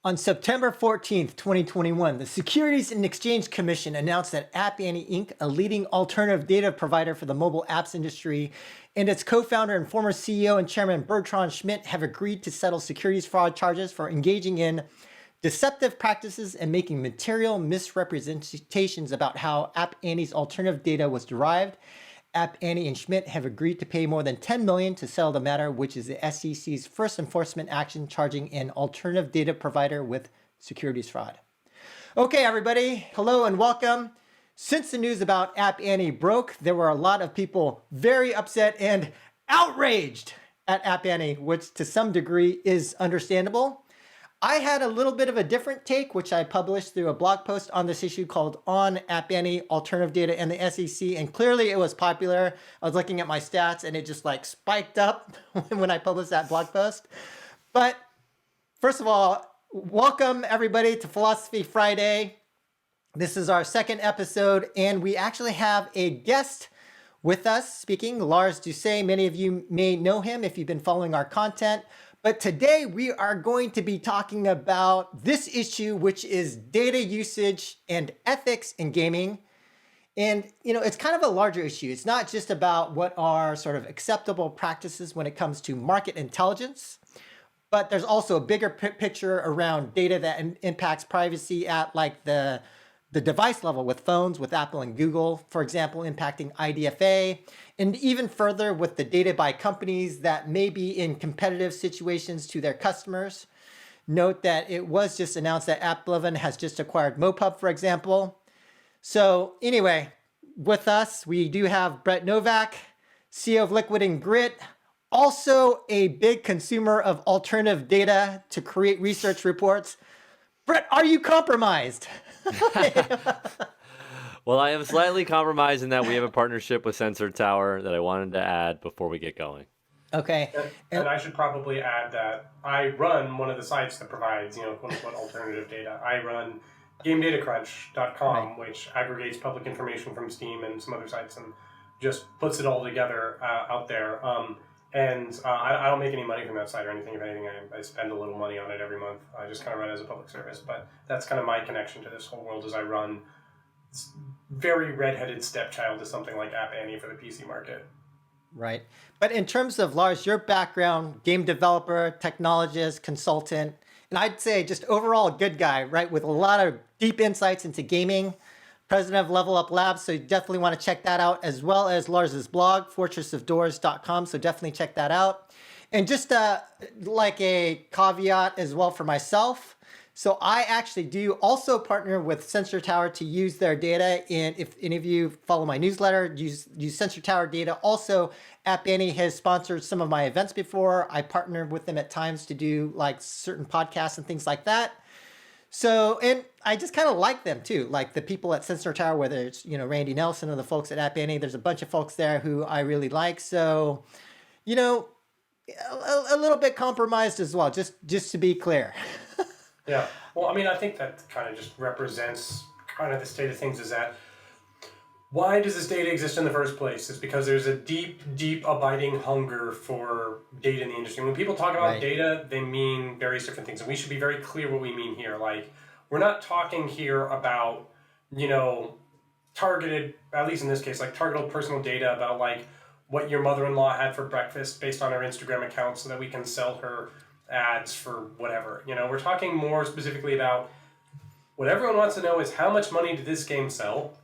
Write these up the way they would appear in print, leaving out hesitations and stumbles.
On September 14th, 2021, the Securities and Exchange Commission announced that App Annie Inc., a leading alternative data provider for the mobile apps industry, and its co-founder and former CEO and chairman Bertrand Schmidt have agreed to settle securities fraud charges for engaging in deceptive practices and making material misrepresentations about how App Annie's alternative data was derived. App Annie and Schmidt have agreed to pay more than $10 million to settle the matter, which is the SEC's first enforcement action charging an alternative data provider with securities fraud. Okay, everybody, hello and welcome. Since the news about App Annie broke, there were a lot of people very upset and outraged at App Annie, which to some degree is understandable. I had a little bit of a different take, which I published through a blog post on this issue called On App Annie, Alternative Data and the SEC, and clearly it was popular. I was looking at my stats and it just like spiked up when I published that blog post. But first of all, welcome everybody to Philosophy Friday. This is our second episode and we actually have a guest with us speaking, Lars Doucet. Many of you may know him if you've been following our content. But today we are going to be talking about this issue, which is data usage and ethics in gaming. And, it's kind of a larger issue. It's not just about what are sort of acceptable practices when it comes to market intelligence, but there's also a bigger picture around data that impacts privacy at like the device level with phones, with Apple and Google, for example, impacting IDFA, and even further with the data by companies that may be in competitive situations to their customers. Note that it was just announced that Applovin has just acquired MoPub, for example. So anyway, with us, we do have Brett Novak, CEO of Liquid and Grit, also a big consumer of alternative data to create research reports. Brett, are you compromised? Well, I am slightly compromised in that we have a partnership with Sensor Tower that I wanted to add before we get going. Okay. And I should probably add that I run one of the sites that provides, quote unquote, alternative data. I run GameDataCrunch.com, right, which aggregates public information from Steam and some other sites and just puts it all together out there. I don't make any money from that site or anything. If anything, I spend a little money on it every month. I just kind of run it as a public service. But that's kind of my connection to this whole world as I run very redheaded stepchild to something like App Annie for the PC market. Right. But in terms of, Lars, your background, game developer, technologist, consultant, and I'd say just overall a good guy, right, with a lot of deep insights into gaming, president of Level Up Labs, so you definitely want to check that out, as well as Lars's blog, fortressofdoors.com, so definitely check that out. And just like a caveat as well for myself, so I actually do also partner with Sensor Tower to use their data, and if any of you follow my newsletter, use Sensor Tower data. Also, App Annie has sponsored some of my events before. I partner with them at times to do like certain podcasts and things like that. So, and I just kind of like them too, like the people at Sensor Tower, whether it's, Randy Nelson or the folks at App Annie, there's a bunch of folks there who I really like. So, a little bit compromised as well, just to be clear. Yeah. Well, I think that kind of just represents kind of the state of things is that why does this data exist in the first place? It's because there's a deep, deep abiding hunger for data in the industry. When people talk about Right. data, they mean various different things. And we should be very clear what we mean here. Like, we're not talking here about, targeted, at least in this case, like targeted personal data about like what your mother-in-law had for breakfast based on her Instagram account so that we can sell her ads for whatever. We're talking more specifically about what everyone wants to know is how much money did this game sell?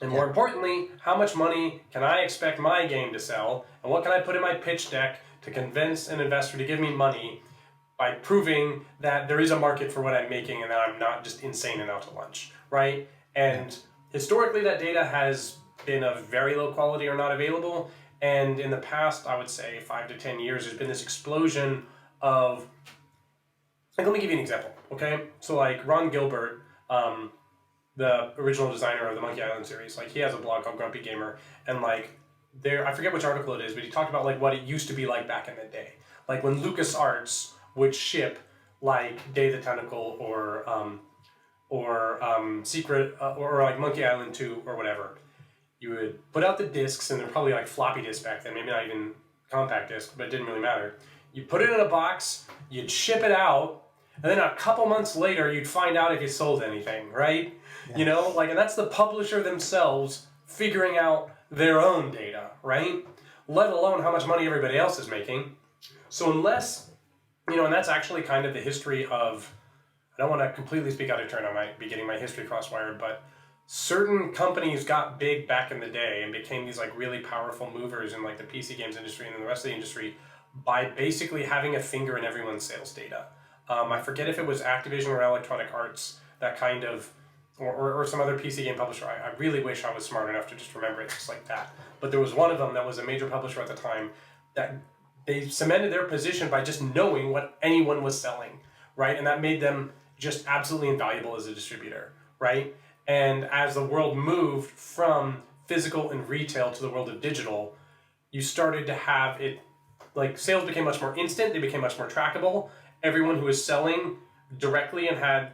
And more importantly, how much money can I expect my game to sell? And what can I put in my pitch deck to convince an investor to give me money by proving that there is a market for what I'm making and that I'm not just insane and out to lunch, right? And historically, that data has been of very low quality or not available. And in the past, I would say 5 to 10 years, there's been this explosion of, like, let me give you an example, okay? So like Ron Gilbert, the original designer of the Monkey Island series, like he has a blog called Grumpy Gamer, and like I forget which article it is, but he talked about like what it used to be like back in the day. Like when LucasArts would ship like Day the Tentacle or Secret or like Monkey Island 2 or whatever, you would put out the discs, and they're probably like floppy disks back then, maybe not even compact disc, but it didn't really matter. You put it in a box, you'd ship it out, And then a couple months later, you'd find out if you sold anything, right? Yeah. You know, like, and that's the publisher themselves figuring out their own data, right? Let alone how much money everybody else is making. So unless, you know, and that's actually kind of the history of, I don't want to completely speak out of turn, I might be getting my history crosswired, but certain companies got big back in the day and became these like really powerful movers in like the PC games industry and then the rest of the industry by basically having a finger in everyone's sales data. I forget if it was Activision or Electronic Arts that kind of, or some other PC game publisher. I really wish I was smart enough to just remember it just like that. But there was one of them that was a major publisher at the time that they cemented their position by just knowing what anyone was selling, right? And that made them just absolutely invaluable as a distributor, right? And as the world moved from physical and retail to the world of digital, you started to have it, like sales became much more instant, they became much more trackable. Everyone who was selling directly and had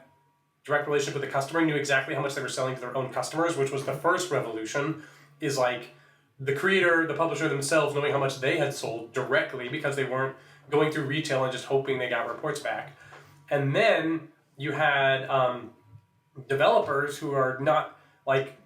direct relationship with the customer knew exactly how much they were selling to their own customers, which was the first revolution, is like the creator, the publisher themselves knowing how much they had sold directly because they weren't going through retail and just hoping they got reports back. And then you had developers who are not like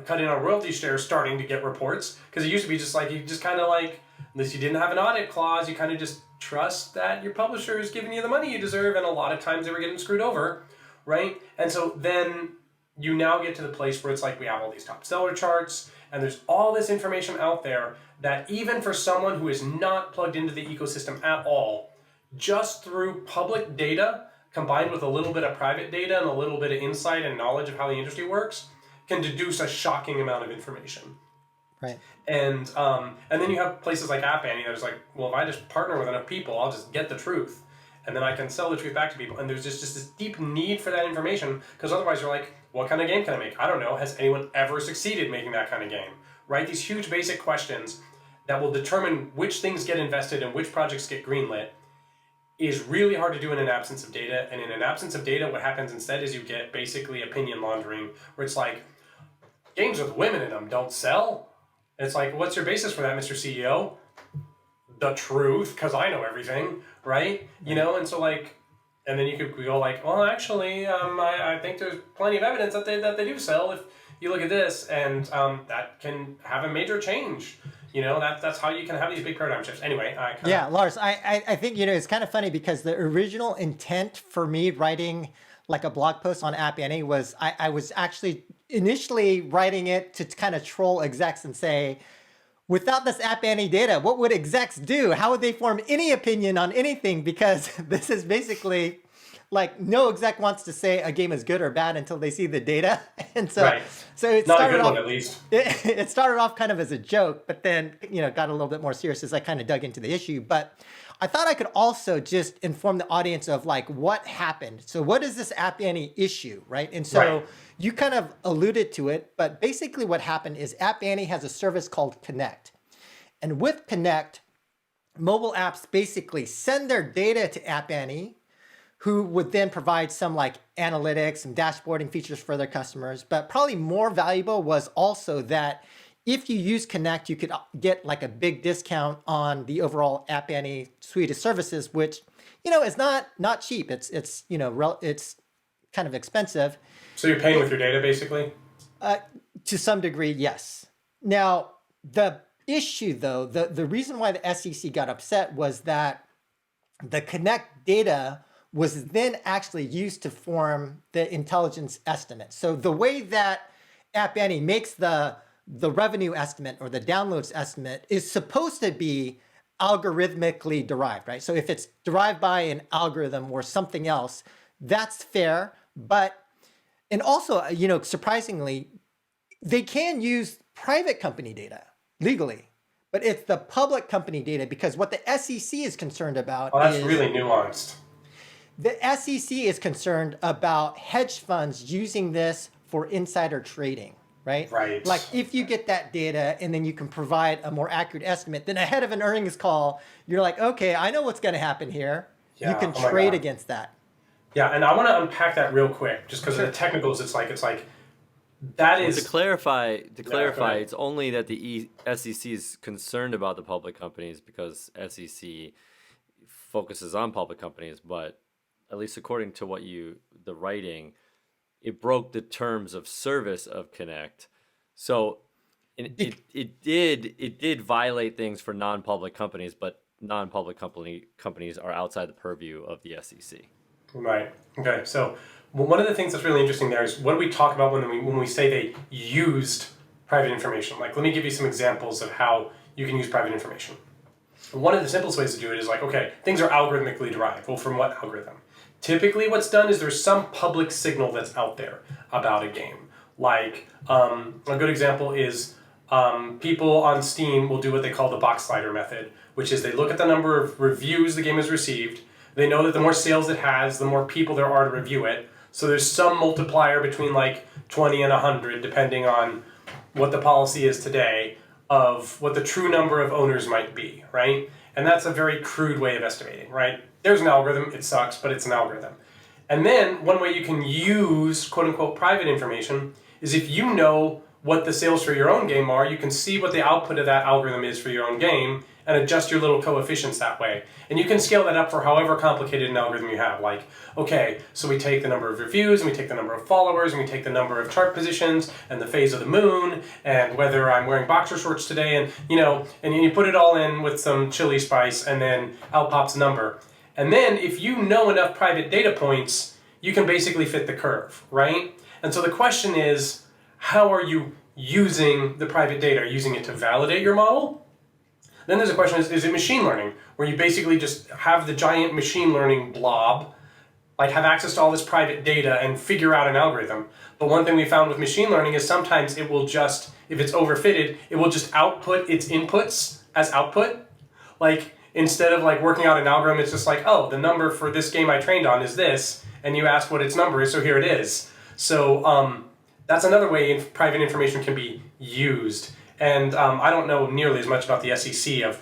cutting on royalty shares starting to get reports, because it used to be just like you just kind of like, unless you didn't have an audit clause, you kind of just trust that your publisher is giving you the money you deserve, and a lot of times they were getting screwed over, right? And so then you now get to the place where it's like we have all these top seller charts and there's all this information out there that even for someone who is not plugged into the ecosystem at all, just through public data combined with a little bit of private data and a little bit of insight and knowledge of how the industry works, can deduce a shocking amount of information. Right. And then you have places like App Annie that is like, well, if I just partner with enough people, I'll just get the truth, and then I can sell the truth back to people. And there's just this deep need for that information, because otherwise you're like, what kind of game can I make? I don't know. Has anyone ever succeeded making that kind of game? Right? These huge basic questions that will determine which things get invested and which projects get greenlit is really hard to do in an absence of data. And in an absence of data, what happens instead is you get basically opinion laundering, where it's like, games with women in them don't sell. And it's like, what's your basis for that, Mr. CEO? The truth, because I know everything, right? You know, and so like, and then you could go like, well, actually, I think there's plenty of evidence that they do sell if you look at this, and that can have a major change. You know, that's how you can have these big paradigm shifts. Anyway, yeah, Lars, I think, you know, it's kind of funny because the original intent for me writing like a blog post on App Annie was I was actually initially writing it to kind of troll execs and say, without this App Annie data, what would execs do? How would they form any opinion on anything? Because this is basically like no exec wants to say a game is good or bad until they see the data. And so, right. so it Not started a good off, one, at least. it started off kind of as a joke, but then, you know, got a little bit more serious as I kind of dug into the issue. But I thought I could also just inform the audience of like what happened. So what is this App Annie issue, right? And so Right. you kind of alluded to it, but basically what happened is App Annie has a service called Connect. And with Connect, mobile apps basically send their data to App Annie, who would then provide some like analytics, some dashboarding features for their customers. But probably more valuable was also that if you use Connect, you could get like a big discount on the overall App Annie suite of services, which, you know, is not cheap. It's you know, it's kind of expensive. So you're paying with your data, basically? To some degree, yes. Now, the issue though, the reason why the SEC got upset was that the Connect data was then actually used to form the intelligence estimate. So the way that App Annie makes the revenue estimate or the downloads estimate is supposed to be algorithmically derived, right? So if it's derived by an algorithm or something else, that's fair. But, and also, you know, surprisingly, they can use private company data legally, but it's the public company data, because what the SEC is concerned about Oh, that's is really nuanced. the SEC is concerned about hedge funds using this for insider trading, right? Right. Like if you get that data and then you can provide a more accurate estimate, then ahead of an earnings call, you're like, okay, I know what's going to happen here. Yeah, You can oh my trade God. against that. Yeah, and I want to unpack that real quick, just because Sure. of the technicals. It's like that Well, is to clarify, go ahead. it's only that the SEC is concerned about the public companies because SEC focuses on public companies, but at least according to the writing, it broke the terms of service of Connect. So it did violate things for non-public companies, but non-public companies are outside the purview of the SEC. Right. Okay. So one of the things that's really interesting there is what do we talk about when we say they used private information? Like, let me give you some examples of how you can use private information. One of the simplest ways to do it is like, okay, things are algorithmically derived. Well, from what algorithm? Typically what's done is there's some public signal that's out there about a game. Like, a good example is people on Steam will do what they call the box slider method, which is they look at the number of reviews the game has received. They know that the more sales it has, the more people there are to review it. So there's some multiplier between like 20 and 100, depending on what the policy is today, of what the true number of owners might be, right? And that's a very crude way of estimating, right? There's an algorithm, it sucks, but it's an algorithm. And then one way you can use quote unquote private information is if you know what the sales for your own game are, you can see what the output of that algorithm is for your own game and adjust your little coefficients that way. And you can scale that up for however complicated an algorithm you have. Like, okay, so we take the number of reviews and we take the number of followers and we take the number of chart positions and the phase of the moon and whether I'm wearing boxer shorts today and you put it all in with some chili spice and then out pops a number. And then if you know enough private data points, you can basically fit the curve, right? And so the question is, how are you using the private data? Are you using it to validate your model? Then there's a question, is it machine learning, where you basically just have the giant machine learning blob, like have access to all this private data and figure out an algorithm. But one thing we found with machine learning is sometimes it will just, if it's overfitted, it will just output its inputs as output. Like instead of like working out an algorithm, it's just like, oh, the number for this game I trained on is this, and you asked what its number is, so here it is. So that's another way private information can be used. And I don't know nearly as much about the SEC of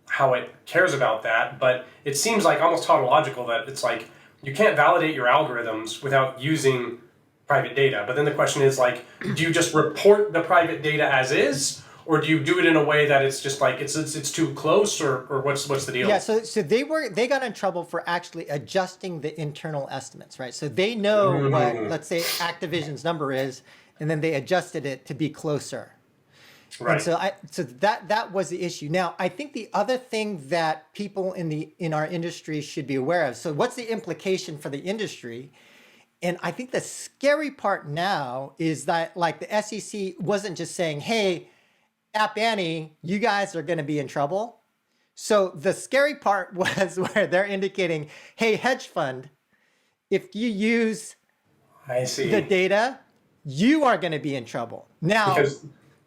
how it cares about that, but it seems like almost tautological that it's like you can't validate your algorithms without using private data. But then the question is like, do you just report the private data as is, or do you do it in a way that it's just like it's too close, or what's the deal? Yeah, so they got in trouble for actually adjusting the internal estimates, right? So they know what, let's say, Activision's number is, and then they adjusted it to be closer. Right. And so that was the issue. Now, I think the other thing that people in our industry should be aware of. So what's the implication for the industry? And I think the scary part now is that like the SEC wasn't just saying, hey, App Annie, you guys are going to be in trouble. So the scary part was where they're indicating, hey, hedge fund, if you use the data, you are going to be in trouble. Now,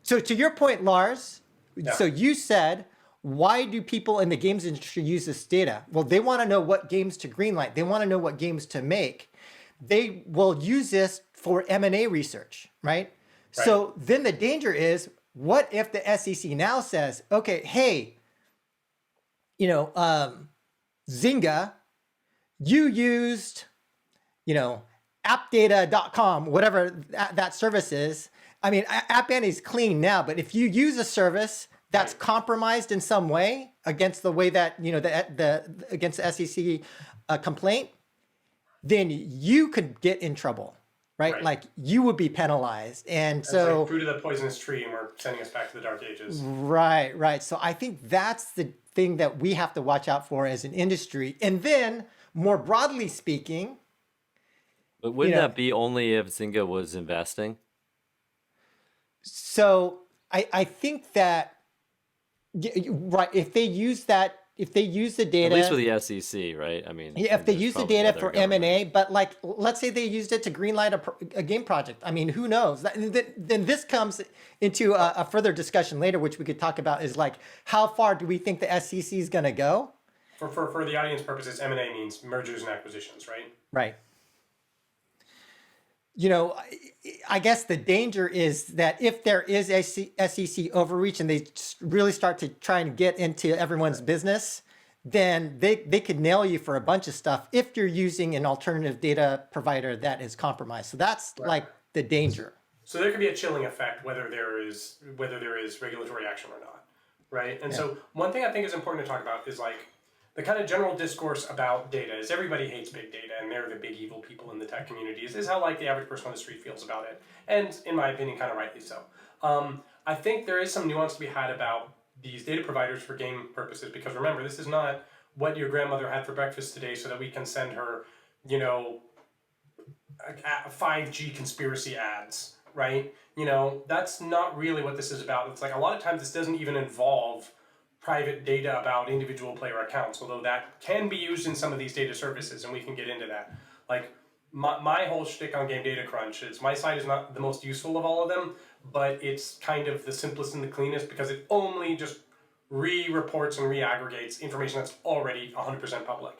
so to your point, Lars, so you said, why do people in the games industry use this data? Well, they want to know what games to greenlight. They want to know what games to make. They will use this for M&A research, right? So then the danger is, what if the SEC now says, okay, hey, Zynga, you used, appdata.com, whatever that service is. I mean, App Annie's clean now, but if you use a service that's compromised in some way against the way that, against the SEC complaint, then you could get in trouble, right? Like you would be penalized. And that's so like fruit of the poisonous tree, and we're sending us back to the dark ages. Right. So I think that's the thing that we have to watch out for as an industry. And then more broadly speaking, but wouldn't that be only if Zynga was investing? So I think that, right, if they use the data, at least with the SEC, right? I mean, yeah, if they use the data for M&A, but like, let's say they used it to greenlight a game project. I mean, who knows? Then this comes into a further discussion later, which we could talk about, is like, how far do we think the SEC is going to go? For the audience purposes, M&A means mergers and acquisitions, right? Right. I guess the danger is that if there is a SEC overreach and they really start to try and get into everyone's business, then they could nail you for a bunch of stuff if you're using an alternative data provider that is compromised. So that's like the danger. So there could be a chilling effect whether there is regulatory action or not, right? And so one thing I think is important to talk about is like the kind of general discourse about data is everybody hates big data and they're the big evil people in the tech communities, is how like the average person on the street feels about it. And in my opinion, kind of rightly so. I think there is some nuance to be had about these data providers for game purposes, because remember, this is not what your grandmother had for breakfast today so that we can send her, 5G conspiracy ads, right? That's not really what this is about. It's like a lot of times this doesn't even involve private data about individual player accounts, although that can be used in some of these data services, and we can get into that. Like, my whole shtick on Game Data Crunch is my site is not the most useful of all of them, but it's kind of the simplest and the cleanest because it only just re-reports and re-aggregates information that's already 100% public.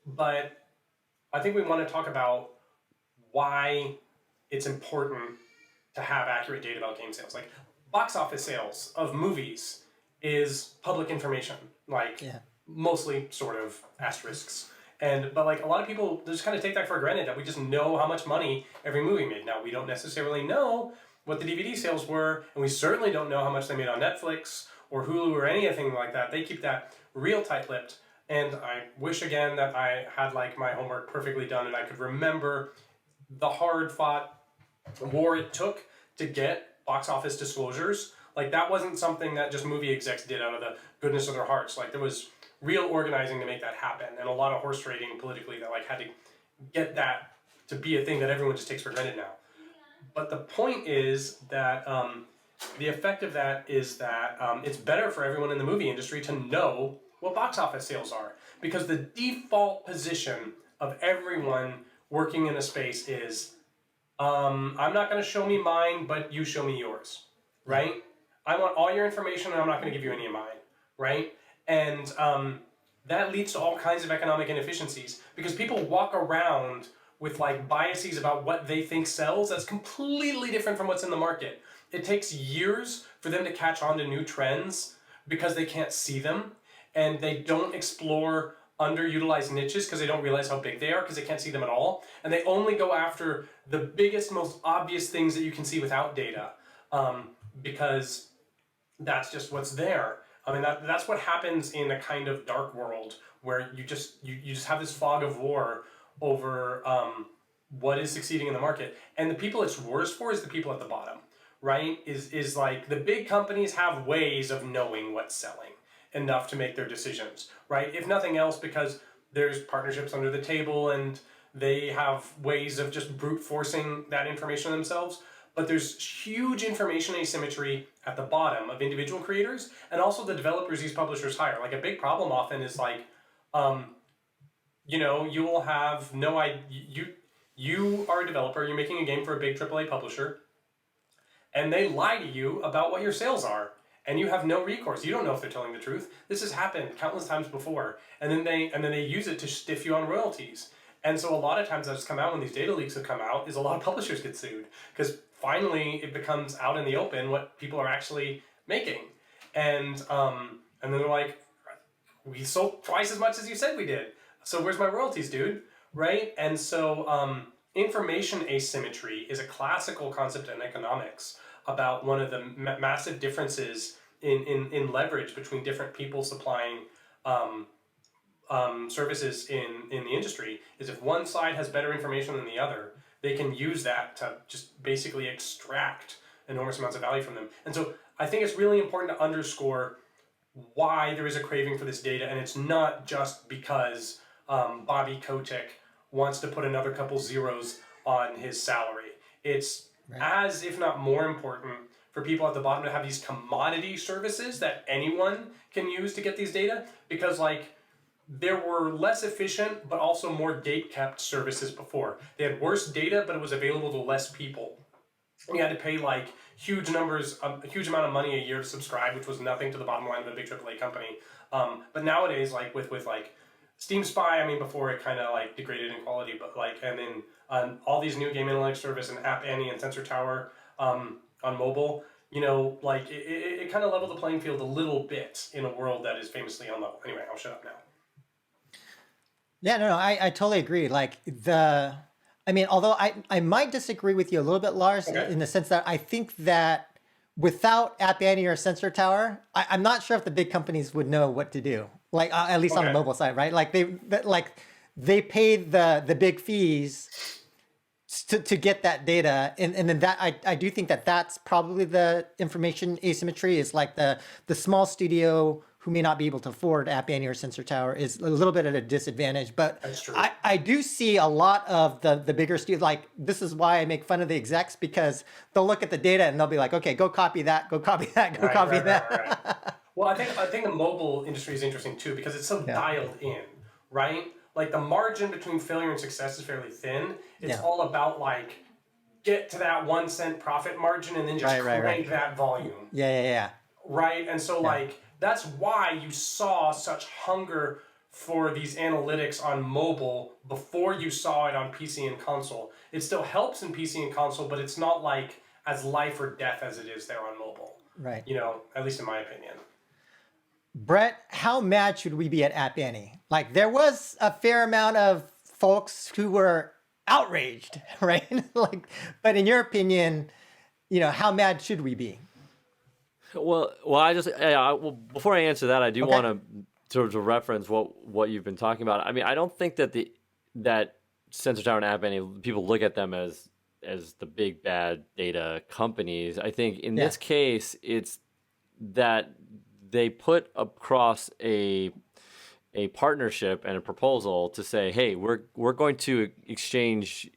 But I think we want to talk about why it's important to have accurate data about game sales. Like, box office sales of movies is public information, mostly sort of asterisks. But like a lot of people just kind of take that for granted, that we just know how much money every movie made. Now, we don't necessarily know what the DVD sales were, and we certainly don't know how much they made on Netflix or Hulu or anything like that. They keep that real tight-lipped. And I wish again that I had like my homework perfectly done and I could remember the hard-fought war it took to get box office disclosures. Like, that wasn't something that just movie execs did out of the goodness of their hearts. Like, there was real organizing to make that happen, and a lot of horse trading politically that like had to get that to be a thing that everyone just takes for granted now. But the point is that the effect of that is that it's better for everyone in the movie industry to know what box office sales are, because the default position of everyone working in a space is, I'm not going to show me mine, but you show me yours, right? I want all your information and I'm not going to give you any of mine, right? And that leads to all kinds of economic inefficiencies because people walk around with like biases about what they think sells that's completely different from what's in the market. It takes years for them to catch on to new trends because they can't see them, and they don't explore underutilized niches because they don't realize how big they are because they can't see them at all. And they only go after the biggest, most obvious things that you can see without data because that's just what's there. I mean, that's what happens in a kind of dark world where you just have this fog of war over what is succeeding in the market. And the people it's worse for is the people at the bottom, right? Is like the big companies have ways of knowing what's selling enough to make their decisions, right? If nothing else, because there's partnerships under the table and they have ways of just brute forcing that information themselves. But there's huge information asymmetry at the bottom of individual creators and also the developers these publishers hire. Like, a big problem often is like, you will have no idea. You are a developer, you're making a game for a big AAA publisher, and they lie to you about what your sales are, and you have no recourse. You don't know if they're telling the truth. This has happened countless times before, and then they use it to stiff you on royalties. And so a lot of times that's come out when these data leaks have come out is a lot of publishers get sued because finally it becomes out in the open what people are actually making. And then they're like, we sold twice as much as you said we did. So where's my royalties, dude? Right? And so information asymmetry is a classical concept in economics about one of the massive differences in leverage between different people supplying services in the industry is if one side has better information than the other, they can use that to just basically extract enormous amounts of value from them. And so I think it's really important to underscore why there is a craving for this data, and it's not just because Bobby Kotick wants to put another couple zeros on his salary. It's as, if not more important, for people at the bottom to have these commodity services that anyone can use to get these data, because like, there were less efficient but also more gate-kept services before. They had worse data, but it was available to less people. You had to pay like huge numbers, a huge amount of money a year to subscribe, which was nothing to the bottom line of a big AAA company. But nowadays, like with like Steam Spy, I mean, before it kind of like degraded in quality, but like, and then all these new game analytics service and App Annie and Sensor Tower on mobile, like it kind of leveled the playing field a little bit in a world that is famously unlevel. Anyway, I'll shut up now. Yeah, no, I totally agree. Like although I might disagree with you a little bit, Lars, Okay. in the sense that I think that without App Annie or Sensor Tower, I'm not sure if the big companies would know what to do. Like at least on the mobile side, right? Like they paid the big fees to get that data, and then that I do think that's probably the information asymmetry is like the small studio who may not be able to afford App Annie or Sensor Tower is a little bit at a disadvantage. But That's true. I do see a lot of the bigger studios. Like this is why I make fun of the execs, because they'll look at the data and they'll be like, okay, go copy that, go copy that, go copy that. Right. Well, I think the mobile industry is interesting too because it's so dialed in, right? Like the margin between failure and success is fairly thin. It's all about like get to that 1 cent profit margin and then just crank that volume. Yeah. Right, and so like that's why you saw such hunger for these analytics on mobile before you saw it on PC and console. It still helps in PC and console, but it's not like as life or death as it is there on mobile. Right. You know, at least in my opinion. Brett, how mad should we be at App Annie? Like there was a fair amount of folks who were outraged, right? Like, but in your opinion, how mad should we be? Well, before I answer that, I do want to reference what you've been talking about. I mean, I don't think that Sensor Tower and App Annie, people look at them as the big bad data companies. I think in this case, it's that they put across a partnership and a proposal to say, hey, we're going to exchange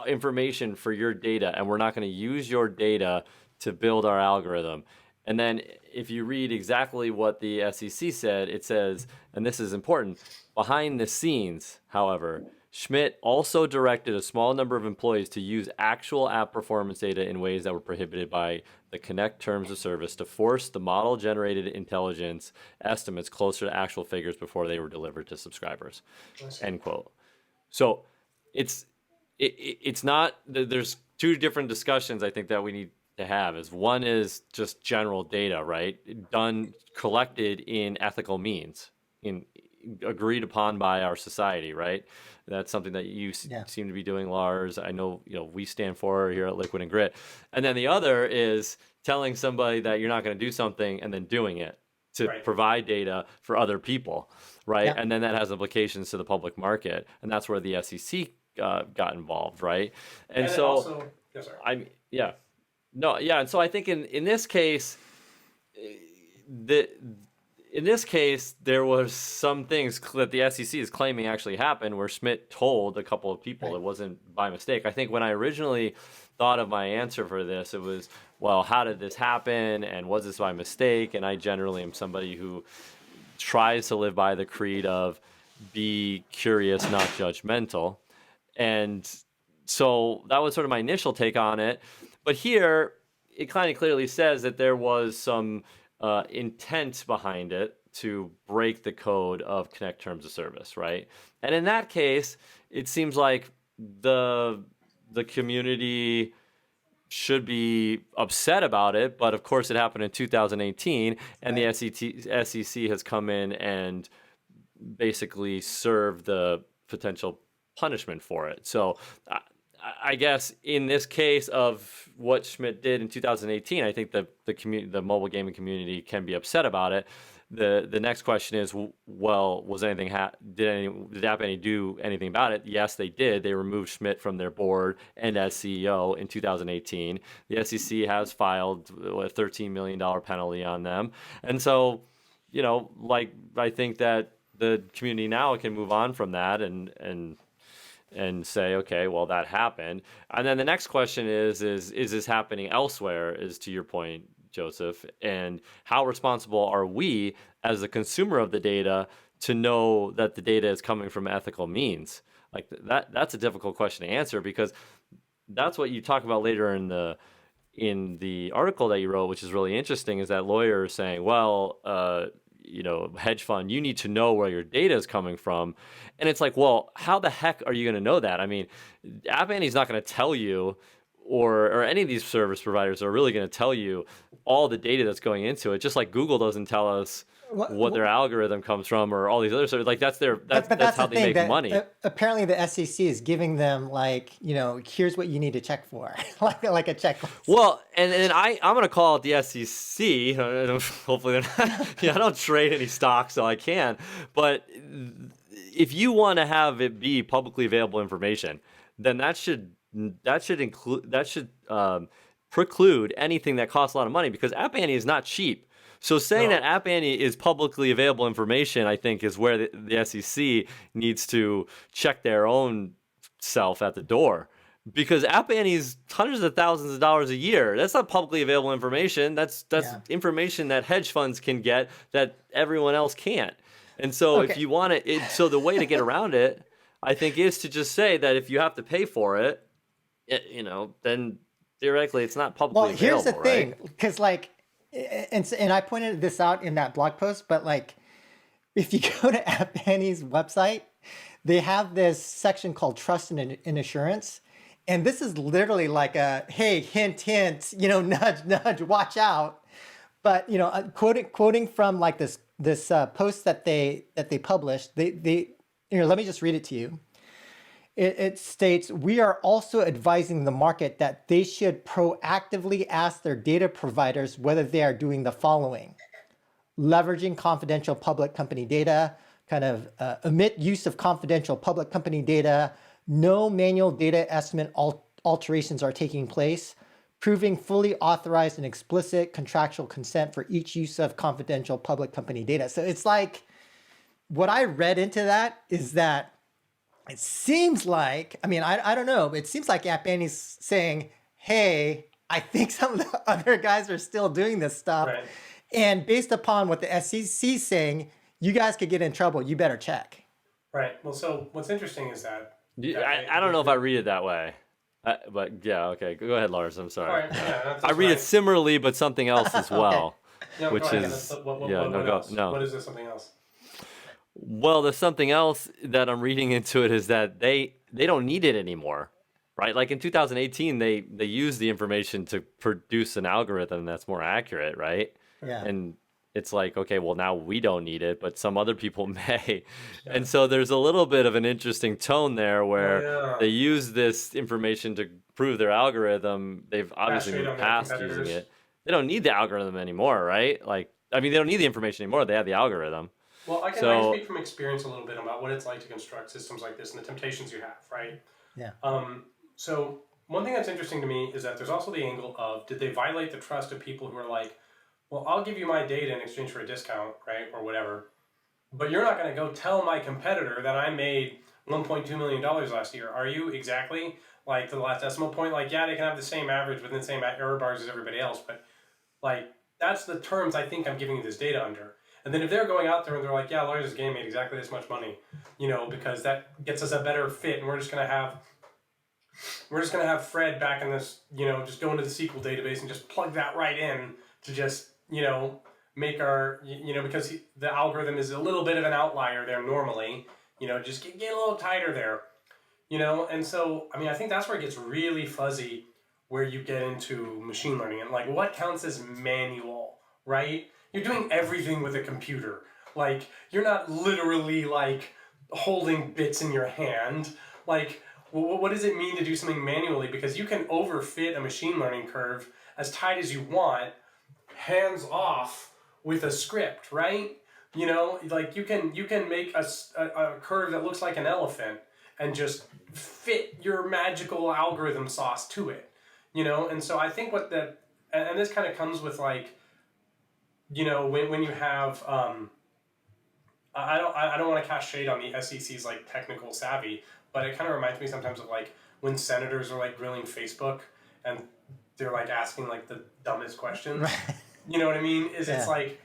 information for your data, and we're not going to use your data to build our algorithm. And then if you read exactly what the SEC said, it says, and this is important, behind the scenes, however, Schmidt also directed a small number of employees to use actual app performance data in ways that were prohibited by the Connect terms of service to force the model-generated intelligence estimates closer to actual figures before they were delivered to subscribers, end quote. So it's not, there's two different discussions I think that we need to have. Is one is just general data, right? Collected in ethical means, agreed upon by our society, right? That's something that you seem to be doing, Lars. I know, we stand for here at Liquid and Grit. And then the other is telling somebody that you're not going to do something and then doing it to provide data for other people, right? Yeah. And then that has implications to the public market. And that's where the SEC got involved, right? And so, also, and so I think in this case, there was some things that the SEC is claiming actually happened where Schmidt told a couple of people. It wasn't by mistake. I think when I originally thought of my answer for this, it was, well, how did this happen? And was this by mistake? And I generally am somebody who tries to live by the creed of be curious, not judgmental. And so that was sort of my initial take on it. But here, it kind of clearly says that there was some intent behind it to break the code of Connect terms of service, right? And in that case, it seems like the community should be upset about it, but of course it happened in 2018, and the SEC has come in and basically served the potential punishment for it. So I guess in this case of what Schmidt did in 2018, I think the mobile gaming community can be upset about it. The next question is, well, was anything did App Annie do anything about it? Yes, they did. They removed Schmidt from their board and as CEO in 2018. The SEC has filed a $13 million penalty on them, and so I think that the community now can move on from that and say, okay, well, that happened. And then the next question is this happening elsewhere, is to your point, Joseph, and how responsible are we as the consumer of the data to know that the data is coming from ethical means? Like that's a difficult question to answer, because that's what you talk about later in the article that you wrote, which is really interesting, is that lawyer is saying, well, hedge fund, you need to know where your data is coming from. And it's like, well, how the heck are you going to know that? I mean, App Annie's not going to tell you, or any of these service providers are really going to tell you all the data that's going into it, just like Google doesn't tell us what their algorithm comes from, or all these other sort of like that's But how the they thing make that money. apparently the SEC is giving them like, here's what you need to check for, like a checklist. Well, and I'm gonna call it the SEC. Hopefully, they're not, I don't trade any stock, so I can. But if you want to have it be publicly available information, then that should preclude anything that costs a lot of money, because App Annie is not cheap. So saying that App Annie is publicly available information, I think, is where the SEC needs to check their own self at the door. Because App Annie's hundreds of thousands of dollars a year. That's not publicly available information. That's information that hedge funds can get that everyone else can't. And so if you want it, so the way to get around it, I think, is to just say that if you have to pay for it, then theoretically it's not publicly available. Well, here's the thing, because and I pointed this out in that blog post, but like, if you go to App Annie's website, they have this section called Trust and Assurance. And this is literally like a, hey, hint, hint, nudge, nudge, watch out. But, quoting from like this post that they published, let me just read it to you. It states, we are also advising the market that they should proactively ask their data providers whether they are doing the following: leveraging confidential public company data, omit use of confidential public company data, no manual data estimate alterations are taking place, proving fully authorized and explicit contractual consent for each use of confidential public company data. So it's like, what I read into that is that it seems like, I don't know, but it seems like App Annie's saying, hey, I think some of the other guys are still doing this stuff. Right. And based upon what the SEC is saying, you guys could get in trouble. You better check. Right. Well, so what's interesting is that... I don't know if I read it that way. But yeah, okay. Go ahead, Lars. I'm sorry. Right, yeah, I read it similarly, but something else as well. No, which go ahead. is... What else? No. What is this something else? Well, there's something else that I'm reading into it, is that they don't need it anymore, right? Like in 2018, they used the information to produce an algorithm that's more accurate, right? Yeah. And it's like, okay, well, now we don't need it, but some other people may. Yeah. And so there's a little bit of an interesting tone there where they use this information to prove their algorithm. They've obviously moved past using it. They don't need the algorithm anymore, right? They don't need the information anymore. They have the algorithm. Well, I can speak from experience a little bit about what it's like to construct systems like this and the temptations you have, right? Yeah. So one thing that's interesting to me is that there's also the angle of, did they violate the trust of people who are like, well, I'll give you my data in exchange for a discount, right, or whatever, but you're not going to go tell my competitor that I made $1.2 million last year. Are you? Exactly. Like, to the last decimal point, like, yeah, they can have the same average within the same error bars as everybody else, but, like, that's the terms I think I'm giving you this data under. And then if they're going out there and they're like, yeah, Lars' game made exactly this much money, because that gets us a better fit, and we're just gonna have Fred back in this, just go into the SQL database and just plug that right in to just, make our, because the algorithm is a little bit of an outlier there normally, just get a little tighter there, and so, I think that's where it gets really fuzzy, where you get into machine learning and like what counts as manual, right? You're doing everything with a computer. Like, you're not literally, like, holding bits in your hand. Like, what does it mean to do something manually? Because you can overfit a machine learning curve as tight as you want, hands off with a script, right? Like, you can make a curve that looks like an elephant and just fit your magical algorithm sauce to it, And so I think and this kind of comes with, like, when you have, I don't want to cast shade on the SEC's like technical savvy, but it kind of reminds me sometimes of like when senators are like grilling Facebook and they're like asking like the dumbest questions. Right. You know what I mean? It's like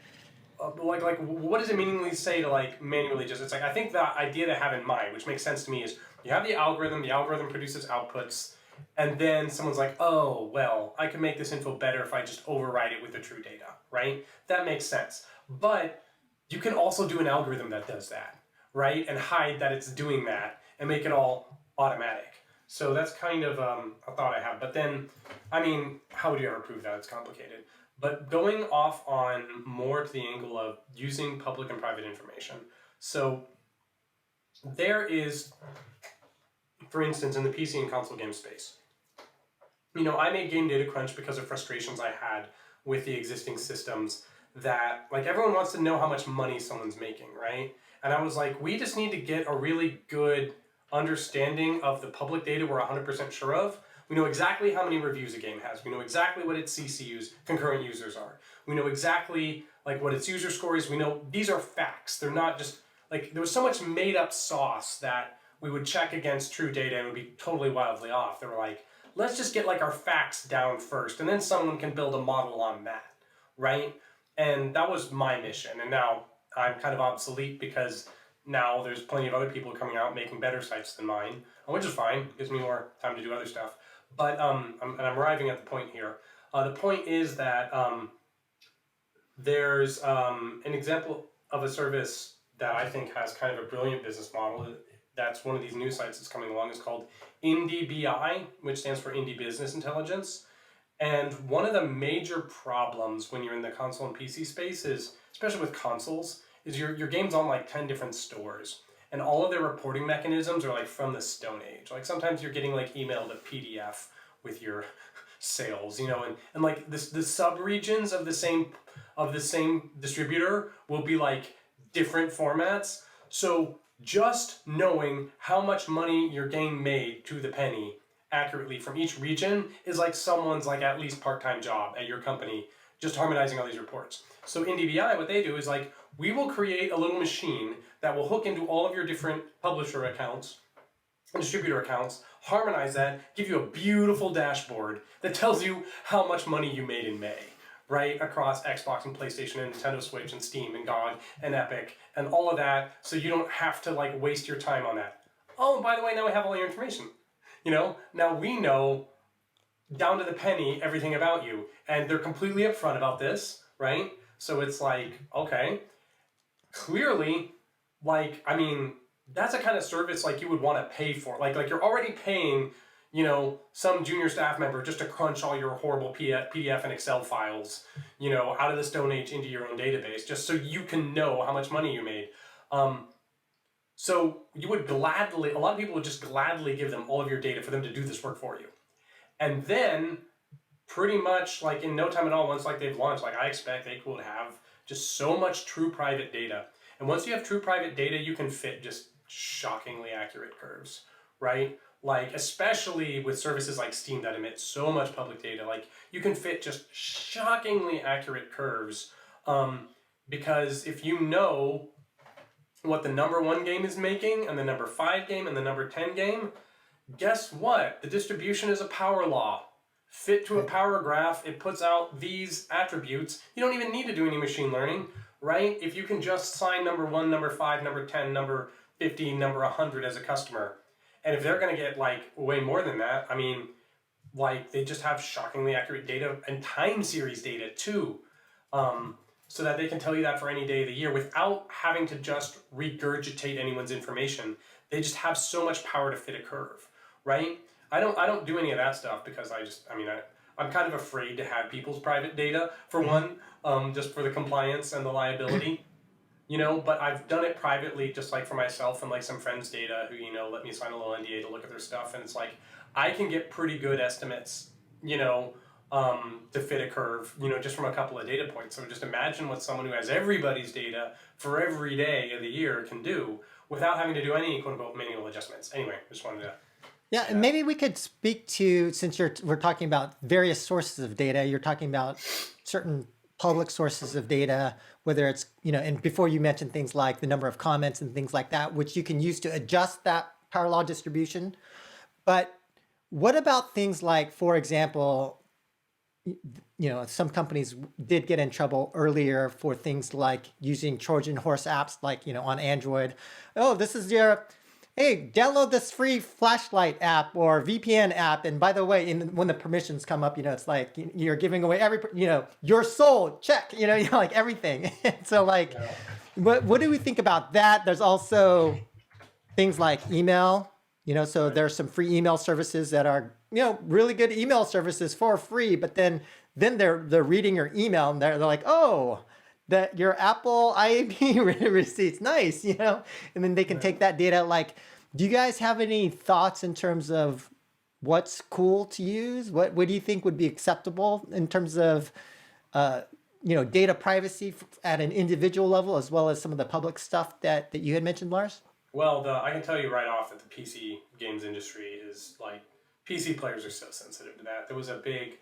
what does it meaningfully say to like manually just? It's like, I think the idea to have in mind, which makes sense to me, is you have the algorithm produces outputs. And then someone's like, oh, well, I can make this info better if I just override it with the true data, right? That makes sense. But you can also do an algorithm that does that, right? And hide that it's doing that and make it all automatic. So that's kind of a thought I have. But then, how would you ever prove that? It's complicated. But going off on more to the angle of using public and private information. So there is, for instance, in the PC and console game space, I made Game Data Crunch because of frustrations I had with the existing systems that, like, everyone wants to know how much money someone's making, right? And I was like, we just need to get a really good understanding of the public data we're 100% sure of. We know exactly how many reviews a game has. We know exactly what its CCUs, concurrent users, are. We know exactly like what its user score is. We know these are facts. They're not just like, there was so much made up sauce that we would check against true data and it would be totally wildly off. They were like, let's just get like our facts down first and then someone can build a model on that, right? And that was my mission. And now I'm kind of obsolete because now there's plenty of other people coming out making better sites than mine, which is fine. It gives me more time to do other stuff. But I'm arriving at the point here. The point is that there's an example of a service that I think has kind of a brilliant business model. That's one of these new sites that's coming along. It's called IndieBI, which stands for Indie Business Intelligence. And one of the major problems when you're in the console and PC space is, especially with consoles, is your game's on like 10 different stores. And all of their reporting mechanisms are like from the Stone Age. Like sometimes you're getting like emailed a PDF with your sales, and like the sub-regions of the same distributor will be like different formats. So just knowing how much money your game made to the penny accurately from each region is like someone's like at least part-time job at your company, just harmonizing all these reports. So in DBI, what they do is like, we will create a little machine that will hook into all of your different publisher accounts and distributor accounts, harmonize that, give you a beautiful dashboard that tells you how much money you made in May, right? Across Xbox and PlayStation and Nintendo Switch and Steam and GOG and Epic and all of that, so you don't have to like waste your time on that. Oh, and by the way, now we have all your information. Now we know down to the penny everything about you, and they're completely upfront about this, right? So it's like, okay, clearly, like, I mean, that's a kind of service like you would want to pay for. Like you're already paying, some junior staff member just to crunch all your horrible PDF and Excel files, out of the Stone Age into your own database, just so you can know how much money you made. So you would gladly, a lot of people would just gladly give them all of your data for them to do this work for you. And then pretty much like in no time at all, once like they've launched, like I expect they will have just so much true private data. And once you have true private data, you can fit just shockingly accurate curves, right? Like especially with services like Steam that emit so much public data, like you can fit just shockingly accurate curves, because if you know what the number 1 game is making and the number 5 game and the number 10 game, guess what? The distribution is a power law. Fit to a power graph, it puts out these attributes. You don't even need to do any machine learning, right? If you can just sign number 1, number 5, number 10, number 50, number 100 as a customer, and if they're going to get like way more than that, I mean, like they just have shockingly accurate data and time series data too. So that they can tell you that for any day of the year without having to just regurgitate anyone's information. They just have so much power to fit a curve, right? I don't do any of that stuff because I'm kind of afraid to have people's private data for one, just for the compliance and the liability, but I've done it privately just like for myself and like some friends' data who, let me sign a little NDA to look at their stuff. And it's like, I can get pretty good estimates, to fit a curve, just from a couple of data points. So just imagine what someone who has everybody's data for every day of the year can do without having to do any quote unquote manual adjustments. Anyway, just wanted to. Yeah, and maybe we could speak to, since we're talking about various sources of data, you're talking about certain public sources of data, whether it's, and before you mentioned things like the number of comments and things like that, which you can use to adjust that power law distribution. But what about things like, for example, some companies did get in trouble earlier for things like using Trojan horse apps, like, on Android. Oh, this is hey, download this free flashlight app or VPN app. And by the way, when the permissions come up, it's like you're giving away your soul, check, like everything. So like, what do we think about that? There's also things like email, so there's some free email services that are, really good email services for free, but then then they're reading your email and they're like, oh, that your Apple IAP receipts, nice, you know, and then they can take that data. Like, do you guys have any thoughts in terms of what's cool to use? What do you think would be acceptable in terms of data privacy at an individual level, as well as some of the public stuff that you had mentioned, Lars? Well, I can tell you right off that the PC games industry is like, PC players are so sensitive to that. There was a big,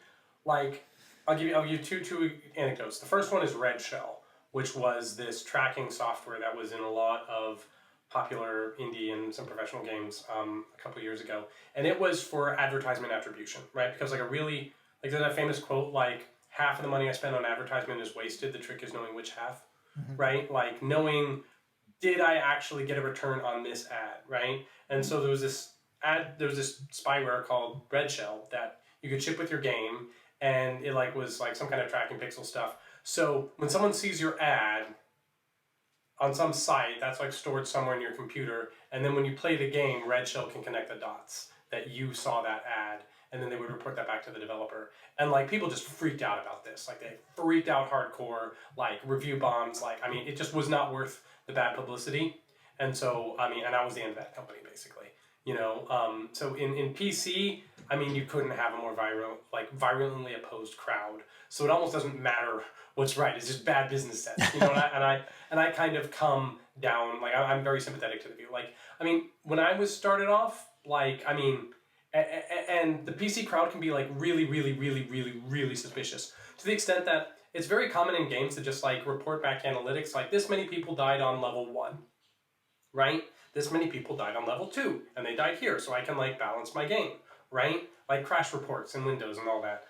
like, I'll give you two anecdotes. The first one is Red Shell, which was this tracking software that was in a lot of popular indie and some professional games a couple of years ago, and it was for advertisement attribution, right? Because like there's that famous quote, like, half of the money I spend on advertisement is wasted. The trick is knowing which half, right? Like knowing, did I actually get a return on this ad, right? And so there was this spyware called Red Shell that you could ship with your game, and it was some kind of tracking pixel stuff. So when someone sees your ad on some site, that's stored somewhere in your computer, and then when you play the game, Red Shell can connect the dots that you saw that ad, and then they would report that back to the developer. And people just freaked out about this. They freaked out hardcore, review bombs. It just was not worth the bad publicity. And so, and that was the end of that company, basically. So in PC, you couldn't have a more virulently opposed crowd. So it almost doesn't matter what's right. It's just bad business sense, and I kind of come down, I'm very sympathetic to the view. When I was started off, and the PC crowd can be really, really, really, really, really suspicious, to the extent that it's very common in games to just report back analytics, this many people died on level 1, right? This many people died on level 2, and they died here, so I can balance my game, right? Crash reports in Windows and all that.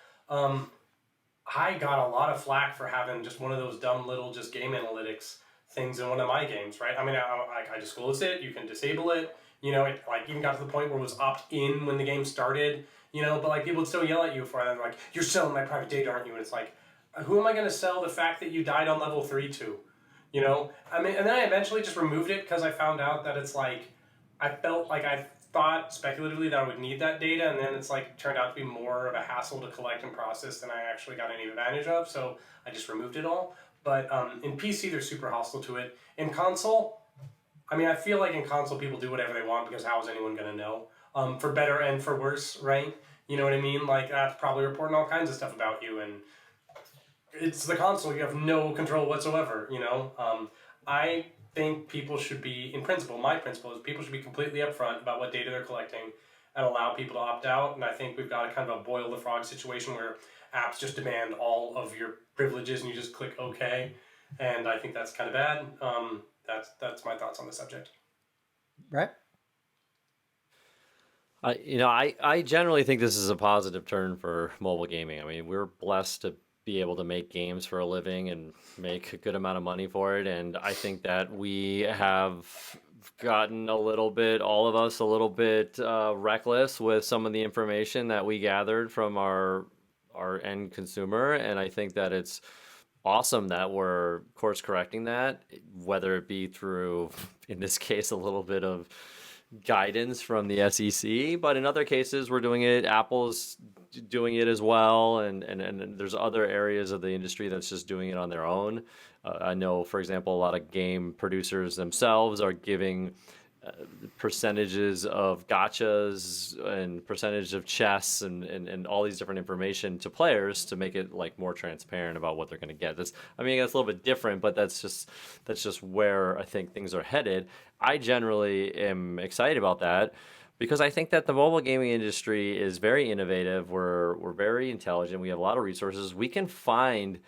I got a lot of flack for having just one of those dumb little just game analytics things in one of my games, right? I disclosed it. You can disable it. It even got to the point where it was opt-in when the game started. But people would still yell at you for it. And you're selling my private data, aren't you? And it's who am I going to sell the fact that you died on level 3 to? And then I eventually just removed it because I found out that it's I felt I thought speculatively that I would need that data, and then it's turned out to be more of a hassle to collect and process than I actually got any advantage of, so I just removed it all. But in PC, they're super hostile to it. In console, I feel in console people do whatever they want, because how is anyone going to know? For better and for worse, right? You know what I mean? That's probably reporting all kinds of stuff about you, and it's the console. You have no control whatsoever, I think people should be, in principle, my principle is people should be completely upfront about what data they're collecting and allow people to opt out. And I think we've got a kind of a boil the frog situation where apps just demand all of your privileges and you just click OK. And I think that's kind of bad. That's my thoughts on the subject. Right. I generally think this is a positive turn for mobile gaming. We're blessed to be able to make games for a living and make a good amount of money for it. And I think that we have gotten all of us, a little bit reckless with some of the information that we gathered from our end consumer. And I think that it's awesome that we're course correcting that, whether it be through, in this case, a little bit of guidance from the SEC, but in other cases we're doing it. Apple's doing it as well, and there's other areas of the industry that's just doing it on their own. I know, for example, a lot of game producers themselves are giving percentages of gotchas and percentage of chess and all these different information to players to make it more transparent about what they're going to get. That's a little bit different, but that's just where I think things are headed. I generally am excited about that because I think that the mobile gaming industry is very innovative. We're very intelligent. We have a lot of resources. We can find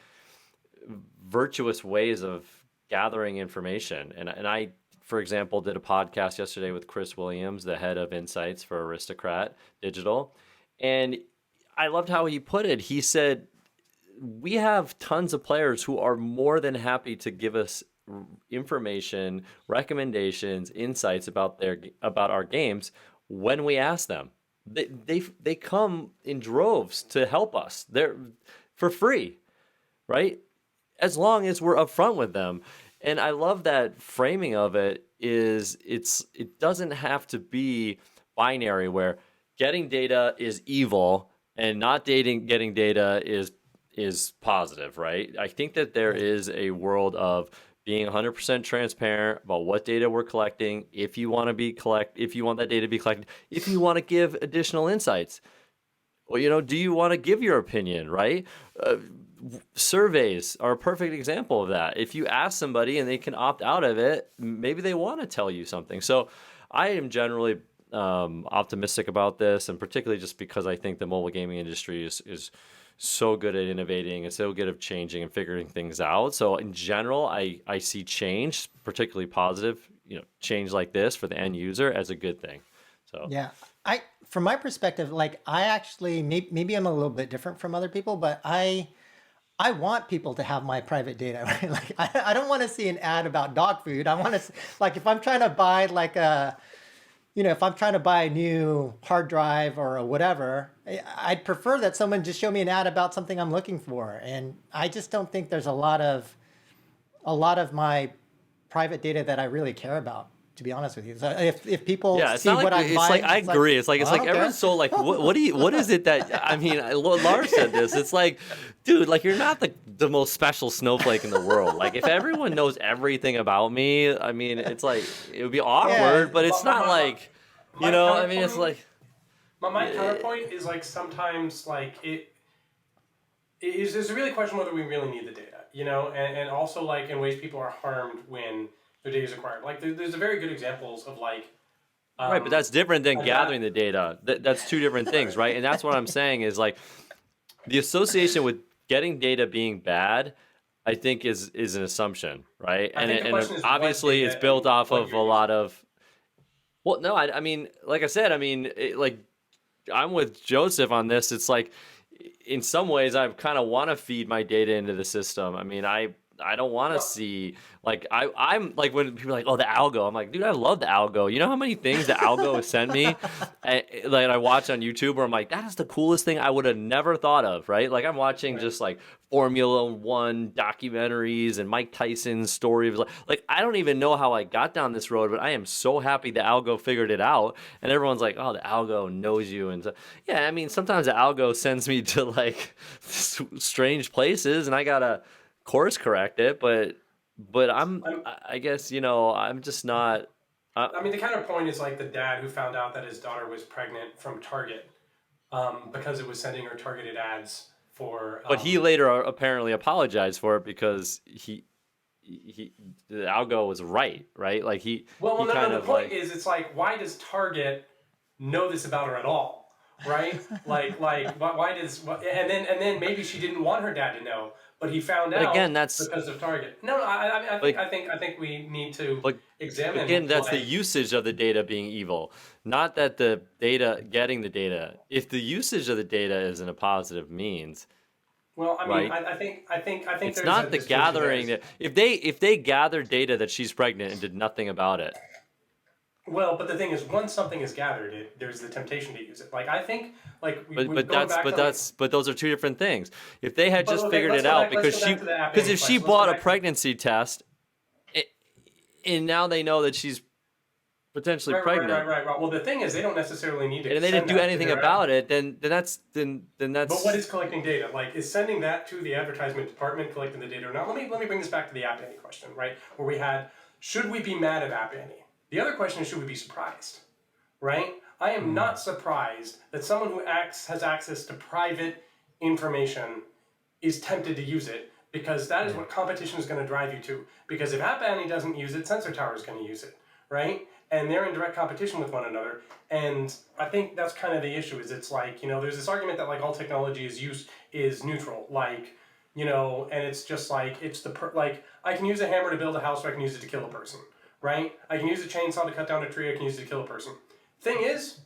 virtuous ways of gathering information. And I, for example, did a podcast yesterday with Chris Williams, the head of insights for Aristocrat Digital. And I loved how he put it. He said, we have tons of players who are more than happy to give us information, recommendations, insights about our games when we ask them. They come in droves to help us. They're for free, right? As long as we're upfront with them. And I love that framing of it it doesn't have to be binary where getting data is evil and not getting data is is positive, right? I think that there is a world of being 100% transparent about what data we're collecting. If you want that data to be collected, if you want to give additional insights, well, do you want to give your opinion, right? Surveys are a perfect example of that. If you ask somebody and they can opt out of it, maybe they want to tell you something. So I am generally optimistic about this, and particularly just because I think the mobile gaming industry is so good at innovating and so good at changing and figuring things out. So in general, I see change, particularly positive, change like this for the end user as a good thing. So Yeah. From my perspective, like I actually, maybe I'm a little bit different from other people, but I want people to have my private data, right? Like I don't want to see an ad about dog food. I want to, like, if I'm trying to buy like if I'm trying to buy a new hard drive or whatever, I'd prefer that someone just show me an ad about something I'm looking for. And I just don't think there's a lot of my private data that I really care about, to be honest with you. So if people yeah, it's see not what like I'm it's buying, like I agree. It's like I don't care. everyone's so like, what is it that I mean? Lars said this. It's like, dude, like you're not the most special snowflake in the world. Like if everyone knows everything about me, I mean, it's like it would be awkward, but it's not like, I mean, it's like. My counterpoint is like sometimes like there's a really question whether we really need the data, and also like in ways people are harmed when their data is acquired. Like there's a very good examples of like. Right, but that's different than gathering the data. That's two different things, right? And that's what I'm saying is like the association with getting data being bad, I think is an assumption, right? And obviously it's built off of a lot of. Well, no, I mean, like I said, like I'm with Joseph on this. It's like in some ways I kind of want to feed my data into the system. I mean, I don't want to see like I'm like when people are like, oh, the algo. I'm like, dude, I love the algo. You know how many things the algo has sent me I watch on YouTube where I'm like, that is the coolest thing I would have never thought of, right? Like I'm watching just like Formula One documentaries and Mike Tyson's story of like I don't even know how I got down this road, but I am so happy the algo figured it out. And everyone's like, oh, the algo knows you. And so, yeah, I mean, sometimes the algo sends me to like strange places and I gotta course correct it, but I guess I'm just not. I mean, the counterpoint is like the dad who found out that his daughter was pregnant from Target, because it was sending her targeted ads for. But he later apparently apologized for it because he the algo was right? Like he. Well, he no. The point is, it's like, why does Target know this about her at all? Right? like why does and then maybe she didn't want her dad to know. But he found out again, that's because of Target. No, I think we need to examine. Again, that's the usage of the data being evil, not that the data getting the data. If the usage of the data is in a positive means, well, I mean, right? I think it's not the gathering. If they gathered data that she's pregnant and did nothing about it. Well, but the thing is, once something is gathered, there's the temptation to use it. Like I think, like but those are two different things. If they had just figured it out, because if she bought a pregnancy test, and now they know that she's potentially pregnant. Right. Well, the thing is, they don't necessarily need to. And they didn't do anything about it. Then that's. But what is collecting data? Like, is sending that to the advertisement department collecting the data or not? Let me bring this back to the App Annie question, right? Where we had, should we be mad at App Annie? The other question is, should we be surprised, right? I am not surprised that someone who has access to private information is tempted to use it, because that is what competition is going to drive you to. Because if App Annie doesn't use it, Sensor Tower is going to use it, right? And they're in direct competition with one another. And I think that's kind of the issue. Is it's like, there's this argument that like all technology is neutral, like, and it's just like it's like I can use a hammer to build a house, or I can use it to kill a person. Right? I can use a chainsaw to cut down a tree, I can use it to kill a person. Thing is,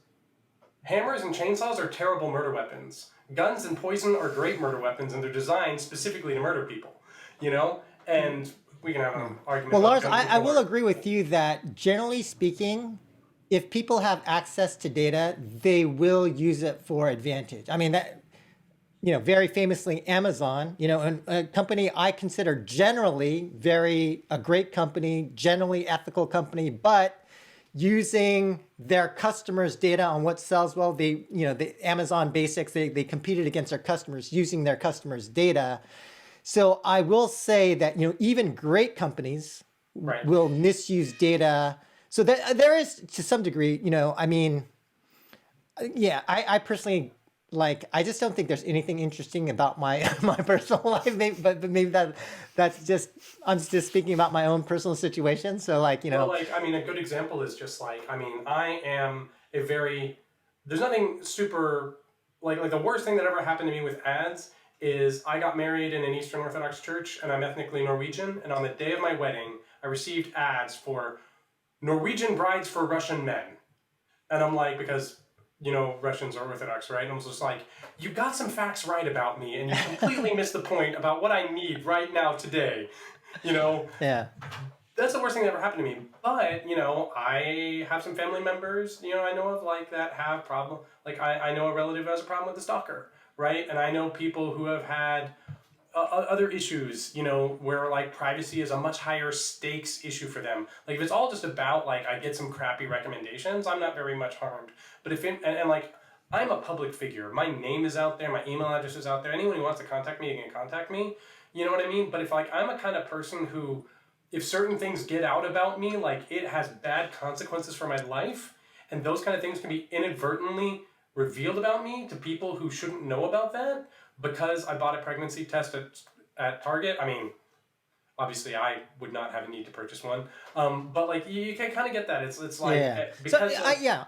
hammers and chainsaws are terrible murder weapons. Guns and poison are great murder weapons, and they're designed specifically to murder people. And we can have an argument. Well, Lars, I will agree with you that generally speaking, if people have access to data, they will use it for advantage. I mean, that, very famously Amazon, a company I consider generally a great company, generally ethical company, but using their customers' data on what sells well. They, the Amazon Basics, they competed against their customers using their customers' data. So I will say that, even great companies Right. will misuse data. So there is, to some degree, I personally, I just don't think there's anything interesting about my my personal life. But maybe that's just, I'm just speaking about my own personal situation. So Well, a good example is just I am a very, there's nothing super, like the worst thing that ever happened to me with ads is I got married in an Eastern Orthodox church and I'm ethnically Norwegian. And on the day of my wedding, I received ads for Norwegian brides for Russian men. And I'm like, because, Russians are Orthodox, right? And I was just like, you got some facts right about me and you completely missed the point about what I need right now today. Yeah. That's the worst thing that ever happened to me. But, I have some family members, I know of that have problem. I know a relative who has a problem with the stalker, right? And I know people who have had other issues, where privacy is a much higher stakes issue for them. If it's all just about I get some crappy recommendations, I'm not very much harmed. But if I'm a public figure, my name is out there, my email address is out there. Anyone who wants to contact me can contact me. You know what I mean? But if I'm a kind of person who, if certain things get out about me, it has bad consequences for my life, and those kind of things can be inadvertently revealed about me to people who shouldn't know about that because I bought a pregnancy test at Target. Obviously I would not have a need to purchase one. But you can kind of get that. It's because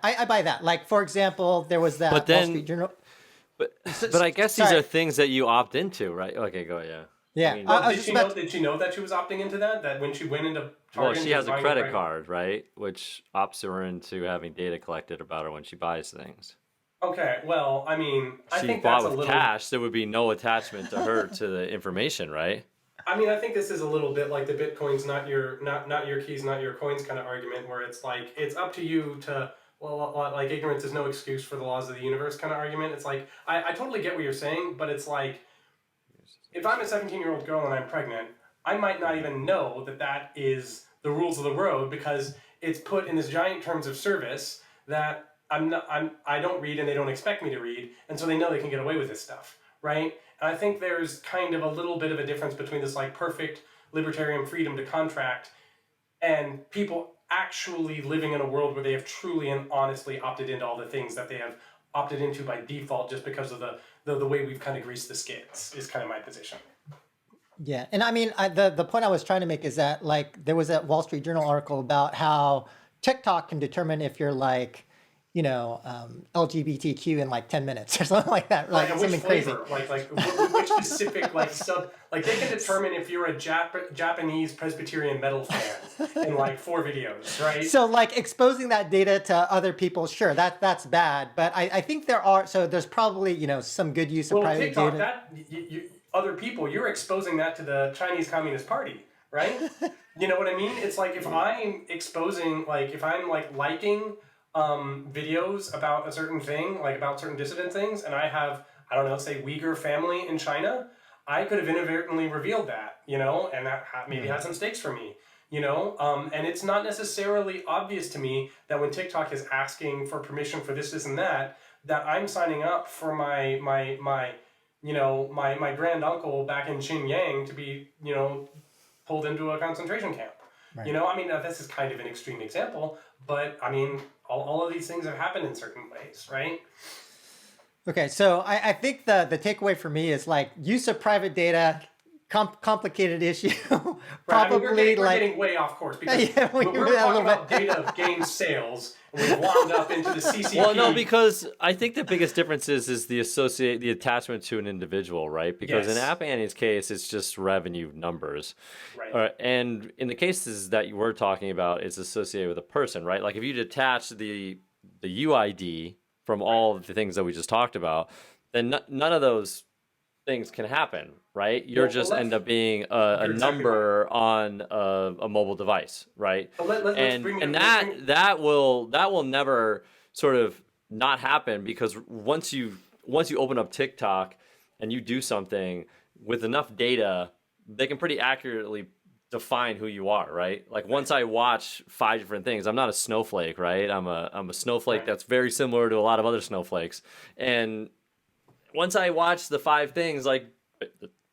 I buy that. For example, there was that But then- Wall Street Journal. But I guess these Sorry. are things that you opt into, right? Okay, go ahead. Yeah. I mean, I was did just she know that she was opting into that? That when she went into Target, well, and she was has a buying credit card, right? Which opts her into having data collected about her when she buys things. Okay, well, I She think bought that's a with little. cash, there would be no attachment to her to the information, right? I think this is a little bit like the Bitcoin's not your keys, not your coins kind of argument, where it's it's up to you to, ignorance is no excuse for the laws of the universe kind of argument. It's I totally get what you're saying, but it's if I'm a 17-year-old girl and I'm pregnant, I might not even know that is the rules of the road because it's put in this giant terms of service that I don't read and they don't expect me to read, and so they know they can get away with this stuff, right? And I think there's kind of a little bit of a difference between this perfect libertarian freedom to contract and people actually living in a world where they have truly and honestly opted into all the things that they have opted into by default just because of the way we've kind of greased the skids is kind of my position. Yeah, and the point I was trying to make is that there was that Wall Street Journal article about how TikTok can determine if you're LGBTQ in 10 minutes or something like that, something crazy. Which specific sub, they can determine if you're a Japanese Presbyterian metal fan in 4 videos, right? So exposing that data to other people, sure, that's bad, but I think there's probably some good use of private TikTok, data. Other people, you're exposing that to the Chinese Communist Party, right? You know what I mean? It's if I'm exposing, if I'm liking videos about a certain thing, about certain dissident things, and I have, I don't know, say Uyghur family in China, I could have inadvertently revealed that, and that maybe had some stakes for me, and it's not necessarily obvious to me that when TikTok is asking for permission for this and that I'm signing up for my grand uncle back in Xinjiang to be, pulled into a concentration camp. Right. This is kind of an extreme example, but all of these things have happened in certain ways, right? Okay, so I think the takeaway for me is use of private data, complicated issue. Probably we're getting way off course because we're talking about data of game sales, and we've wound up into the CCP. Well, no, because I think the biggest difference is the attachment to an individual, right? Because in App Annie's case, it's just revenue numbers. Right. And in the cases that you were talking about, it's associated with a person, right? If you detach the UID from all of the things that we just talked about, then none of those things can happen, right? You're end up being a number on a mobile device, right? That will never sort of not happen because once you open up TikTok and you do something with enough data, they can pretty accurately define who you are, right? Like once I watch 5 different things, I'm not a snowflake, right? I'm a snowflake Right. that's very similar to a lot of other snowflakes. And once I watch the 5 things, like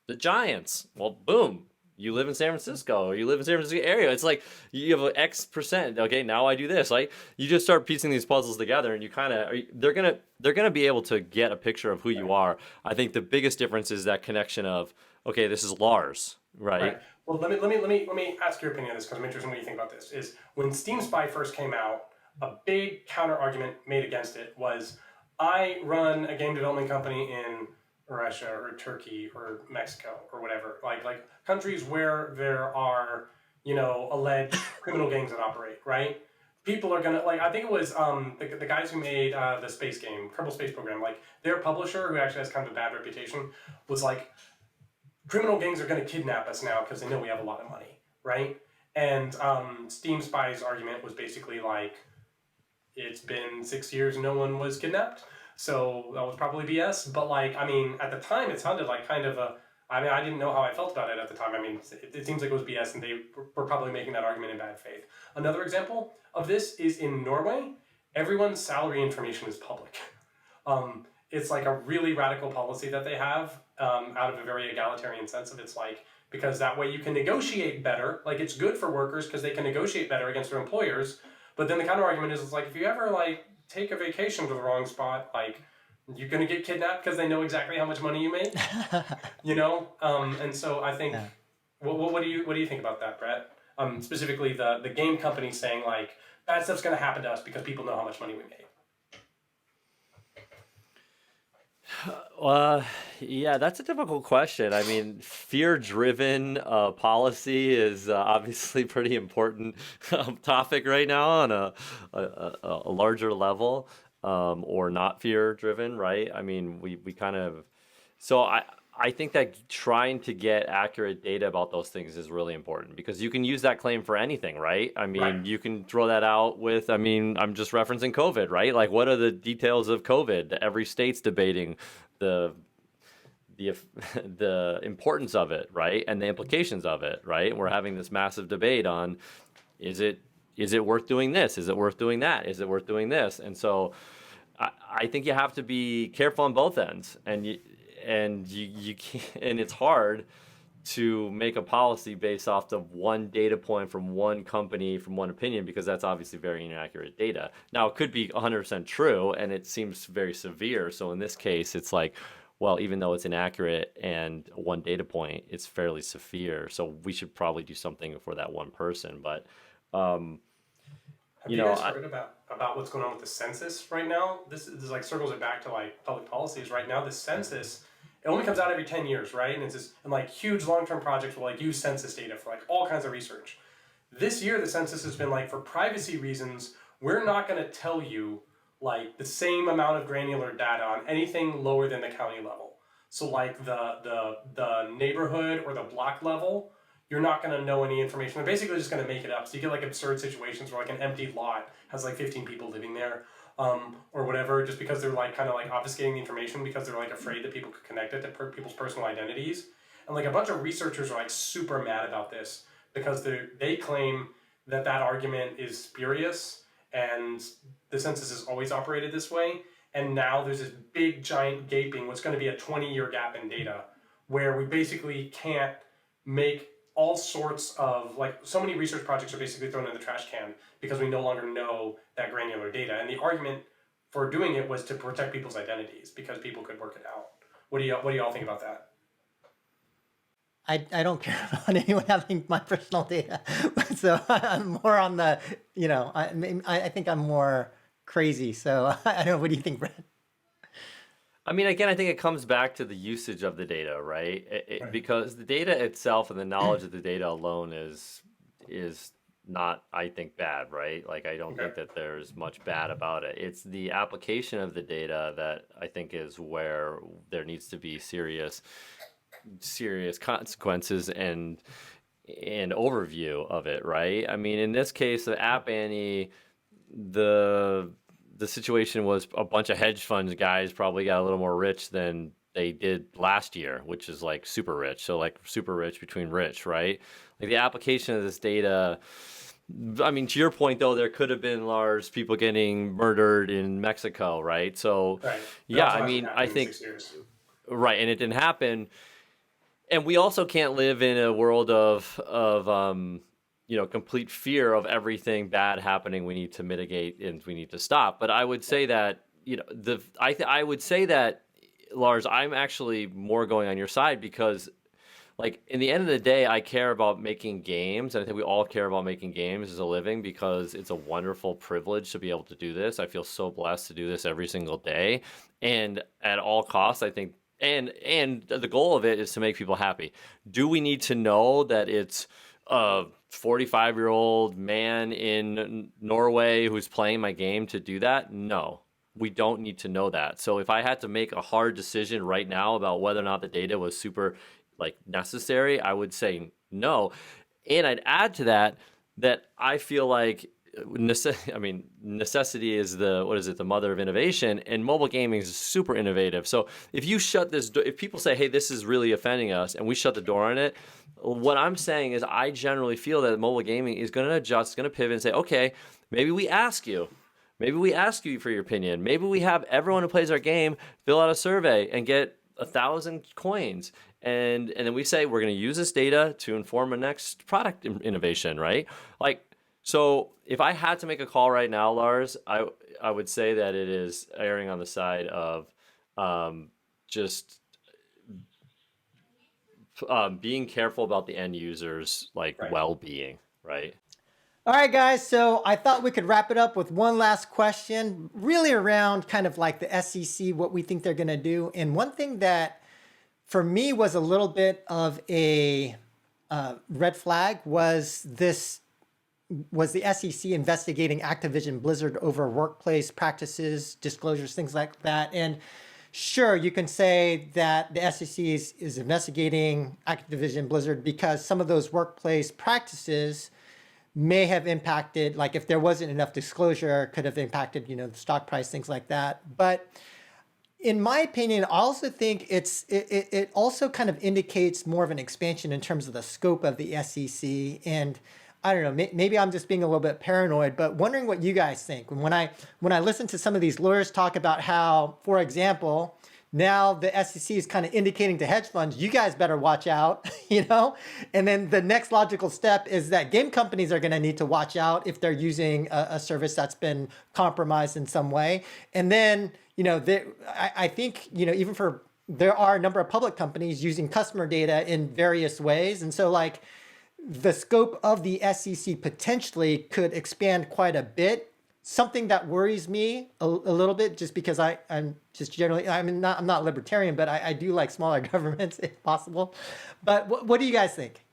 the Giants, well, boom, you live in San Francisco, or you live in San Francisco area. It's like you have an X percent. Okay, now I do this. Like you just start piecing these puzzles together, and you kind of they're gonna be able to get a picture of who you are. I think the biggest difference is that connection of, okay, this is Lars, right? Right. Well, let me ask your opinion on this because I'm interested in what you think about this. Is when Steam Spy first came out, a big counter argument made against it was, I run a game development company in Russia or Turkey or Mexico or whatever, like countries where there are, you know, alleged criminal gangs that operate, right? People are gonna, like, I think it was the guys who made the space game, Kerbal Space Program, like their publisher, who actually has kind of a bad reputation, was like, criminal gangs are going to kidnap us now because they know we have a lot of money, right? And Steam Spy's argument was basically like, it's been 6 years, no one was kidnapped, so that was probably BS. But like, I mean, at the time, it sounded like kind of a. I mean, I didn't know how I felt about it at the time. I mean, it seems like it was BS, and they were probably making that argument in bad faith. Another example of this is in Norway. Everyone's salary information is public. It's like a really radical policy that they have, out of a very egalitarian sense of, it's like, because that way you can negotiate better. Like it's good for workers because they can negotiate better against their employers. But then the counter argument is, it's like, if you ever like take a vacation to the wrong spot, like you're gonna get kidnapped because they know exactly how much money you make. You know, and so I think, Yeah. what do you think about that, Brett? Specifically the game company saying like, bad stuff's gonna happen to us because people know how much money we made. Yeah, that's a difficult question. I mean, fear-driven policy is obviously pretty important topic right now on a larger level, or not fear-driven, right? I mean, we kind of, so I think that trying to get accurate data about those things is really important because you can use that claim for anything, right? I mean, Right. you can throw that out with, I mean, I'm just referencing COVID, right? Like, what are the details of COVID? Every state's debating the the importance of it, right? And the implications of it, right? We're having this massive debate on, is it worth doing this? Is it worth doing that? Is it worth doing this? And so I think you have to be careful on both ends, and you can't, and it's hard to make a policy based off of one data point from one company, from one opinion, because that's obviously very inaccurate data. Now, it could be 100% true, and it seems very severe. So in this case, it's like, well, even though it's inaccurate and one data point, it's fairly severe. So we should probably do something for that one person. But Have you you know, guys heard about what's going on with the census right now? This like circles it back to like public policies. Right now, the census, it only comes out every 10 years, right? And it's just, and like huge long-term projects will like use census data for like all kinds of research. This year, the census has been like, for privacy reasons, we're not going to tell you like the same amount of granular data on anything lower than the county level. So like the neighborhood or the block level, you're not going to know any information. They're basically just going to make it up. So you get like absurd situations where like an empty lot has like 15 people living there, or whatever, just because they're like kind of like obfuscating the information because they're like afraid that people could connect it to people's personal identities. And like a bunch of researchers are like super mad about this because they claim that argument is spurious and the census has always operated this way. And now there's this big giant gaping, what's going to be a 20-year gap in data, where we basically can't make all sorts of, like, so many research projects are basically thrown in the trash can because we no longer know that granular data. And the argument for doing it was to protect people's identities because people could work it out. What do y'all think about that? I don't care about anyone having my personal data. So I'm more on the, I think I'm more crazy. So I don't know. What do you think, Brett? I mean, again, I think it comes back to the usage of the data, right? Right. Because the data itself and the knowledge of the data alone is not, I think, bad, right? Like, I don't think that there's much bad about it. It's the application of the data that I think is where there needs to be serious consequences and overview of it, right? I mean, in this case, the App Annie, the situation was a bunch of hedge funds guys probably got a little more rich than they did last year, which is like super rich. So like super rich between rich, right? Like the application of this data. I mean, to your point though, there could have been Lars people getting murdered in Mexico, right? So Right. It yeah, also I hasn't mean, happened I in think 6 years. right, and it didn't happen. And we also can't live in a world of complete fear of everything bad happening. We need to mitigate and we need to stop. But I would say that I would say that Lars, I'm actually more going on your side because like in the end of the day, I care about making games, and I think we all care about making games as a living because it's a wonderful privilege to be able to do this. I feel so blessed to do this every single day, and at all costs, I think, and the goal of it is to make people happy. Do we need to know that it's a 45-year-old man in Norway who's playing my game to do that? No. We don't need to know that. So if I had to make a hard decision right now about whether or not the data was super like necessary, I would say no. And I'd add to that I feel like necessity is the mother of innovation, and mobile gaming is super innovative. So if you shut this door, if people say, hey, this is really offending us, and we shut the door on it, what I'm saying is I generally feel that mobile gaming is going to adjust, going to pivot and say, okay, maybe we ask you for your opinion. Maybe we have everyone who plays our game fill out a survey and get 1,000 coins. And then we say we're going to use this data to inform a next product innovation, right? Like, so if I had to make a call right now, Lars, I would say that it is erring on the side of just being careful about the end users' like well-being, right? All right, guys. So I thought we could wrap it up with one last question, really around kind of like the SEC, what we think they're going to do. And one thing that for me was a little bit of a red flag was the SEC investigating Activision Blizzard over workplace practices, disclosures, things like that. And sure, you can say that the SEC is investigating Activision Blizzard because some of those workplace practices may have impacted, like if there wasn't enough disclosure, could have impacted, the stock price, things like that. But in my opinion, I also think it also kind of indicates more of an expansion in terms of the scope of the SEC. And I don't know, maybe I'm just being a little bit paranoid, but wondering what you guys think. When I listen to some of these lawyers talk about how, for example, now the SEC is kind of indicating to hedge funds, you guys better watch out, And then the next logical step is that game companies are going to need to watch out if they're using a service that's been compromised in some way. And then, I think, even there are a number of public companies using customer data in various ways. And so like the scope of the SEC potentially could expand quite a bit. Something that worries me a little bit, just because I'm just generally, I'm not libertarian, but I do like smaller governments if possible. But what do you guys think?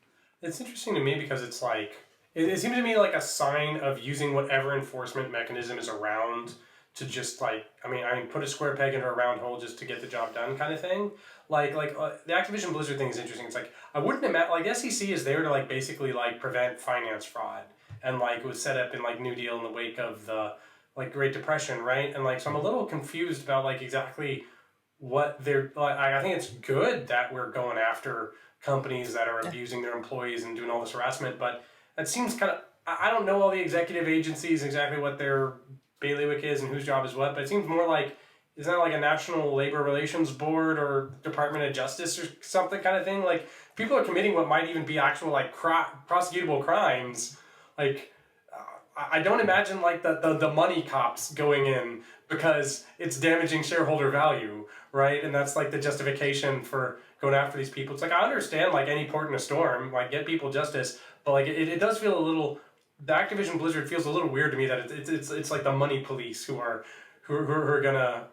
It's interesting to me because it's like, it seems to me like a sign of using whatever enforcement mechanism is around to just like, put a square peg into a round hole just to get the job done kind of thing. Like the Activision Blizzard thing is interesting. It's like, I wouldn't imagine, like the SEC is there to like basically like prevent finance fraud. And like was set up in like New Deal in the wake of the like Great Depression, right? And like so I'm a little confused about like exactly what they're like. I think it's good that we're going after companies that are abusing their employees and doing all this harassment, but it seems kind of, I don't know all the executive agencies exactly what their bailiwick is and whose job is what, but it seems more like, isn't that like a National Labor Relations Board or Department of Justice or something kind of thing? Like people are committing what might even be actual like prosecutable crimes. Like, I don't imagine like the money cops going in because it's damaging shareholder value, right? And that's like the justification for going after these people. It's like, I understand like any port in a storm, like get people justice, but like it does feel a little, the Activision Blizzard feels a little weird to me that it's like the money police who are gonna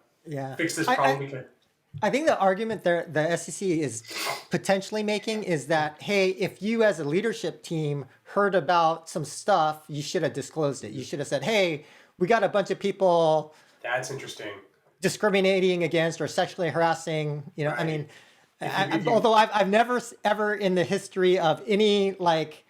fix this problem. I think the argument the SEC is potentially making is that, hey, if you as a leadership team heard about some stuff, you should have disclosed it. You should have said, hey, we got a bunch of people. That's interesting. Discriminating against or sexually harassing, Right. although I've never ever in the history of any like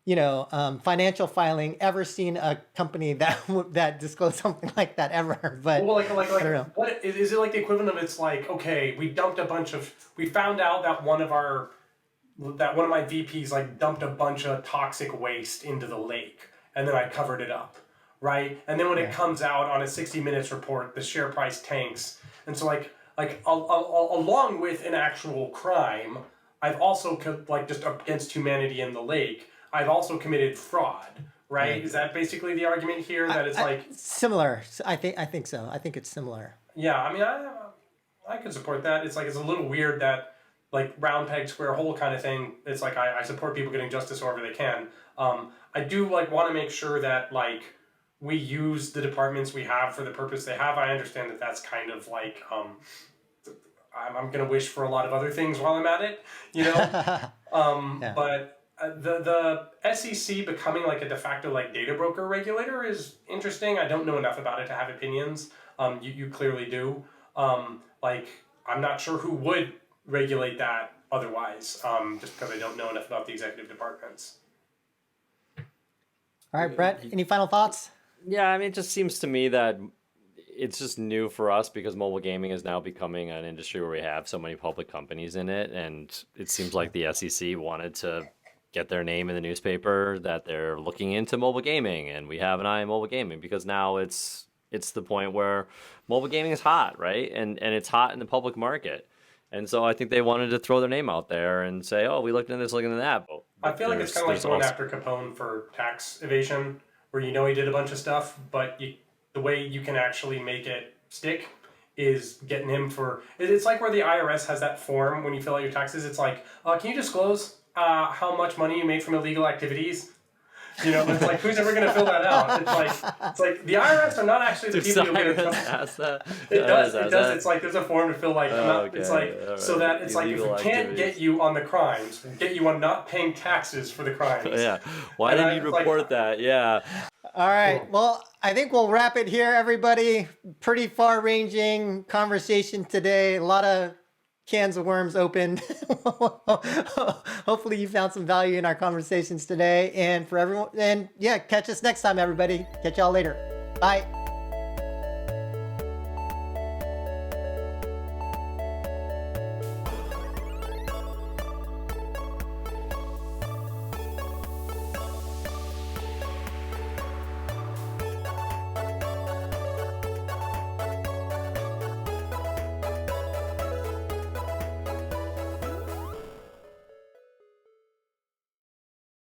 financial filing ever seen a company that disclosed something like that ever. But Well, I don't know. what is it like the equivalent of? It's like, okay, we found out that one of my VPs like dumped a bunch of toxic waste into the lake, and then I covered it up, right? And then when it comes out on a 60 Minutes report, the share price tanks, and so along with an actual crime, I've also just against humanity in the lake, I've also committed fraud, right? Is that basically the argument here? That it's similar. I think so. I think it's similar. yeah. I mean, I could support that. It's a little weird that round peg square hole kind of thing. It's I support people getting justice wherever they can. I do want to make sure that we use the departments we have for the purpose they have. I understand that that's kind of I'm gonna wish for a lot of other things while I'm at it, Yeah. But the SEC becoming a de facto data broker regulator is interesting. I don't know enough about it to have opinions. You clearly do. I'm not sure who would regulate that otherwise, just because I don't know enough about the executive departments. All right, Brett, any final thoughts? Yeah, I mean, it just seems to me that it's just new for us because mobile gaming is now becoming an industry where we have so many public companies in it, and it seems like the SEC wanted to get their name in the newspaper that they're looking into mobile gaming, and we have an eye on mobile gaming because now it's the point where mobile gaming is hot, right? And it's hot in the public market. And so I think they wanted to throw their name out there and say, oh, we looked into this, looking into that. But I feel like it's kind of going after Capone for tax evasion, where he did a bunch of stuff, but the way you can actually make it stick is getting him for... It's like where the IRS has that form when you fill out your taxes. It's can you disclose how much money you made from illegal activities? It's who's ever going to fill that out? It's like the IRS are not actually the people you'll get in trouble. It does. It's there's a form to fill so that it's if we can't get you on the crimes, we'll get you on not paying taxes for the crimes. Yeah. Why didn't you report that? Yeah. All right. Well, I think we'll wrap it here, everybody. Pretty far-ranging conversation today. A lot of cans of worms opened. Hopefully you found some value in our conversations today. And for everyone, catch us next time, everybody. Catch y'all later. Bye.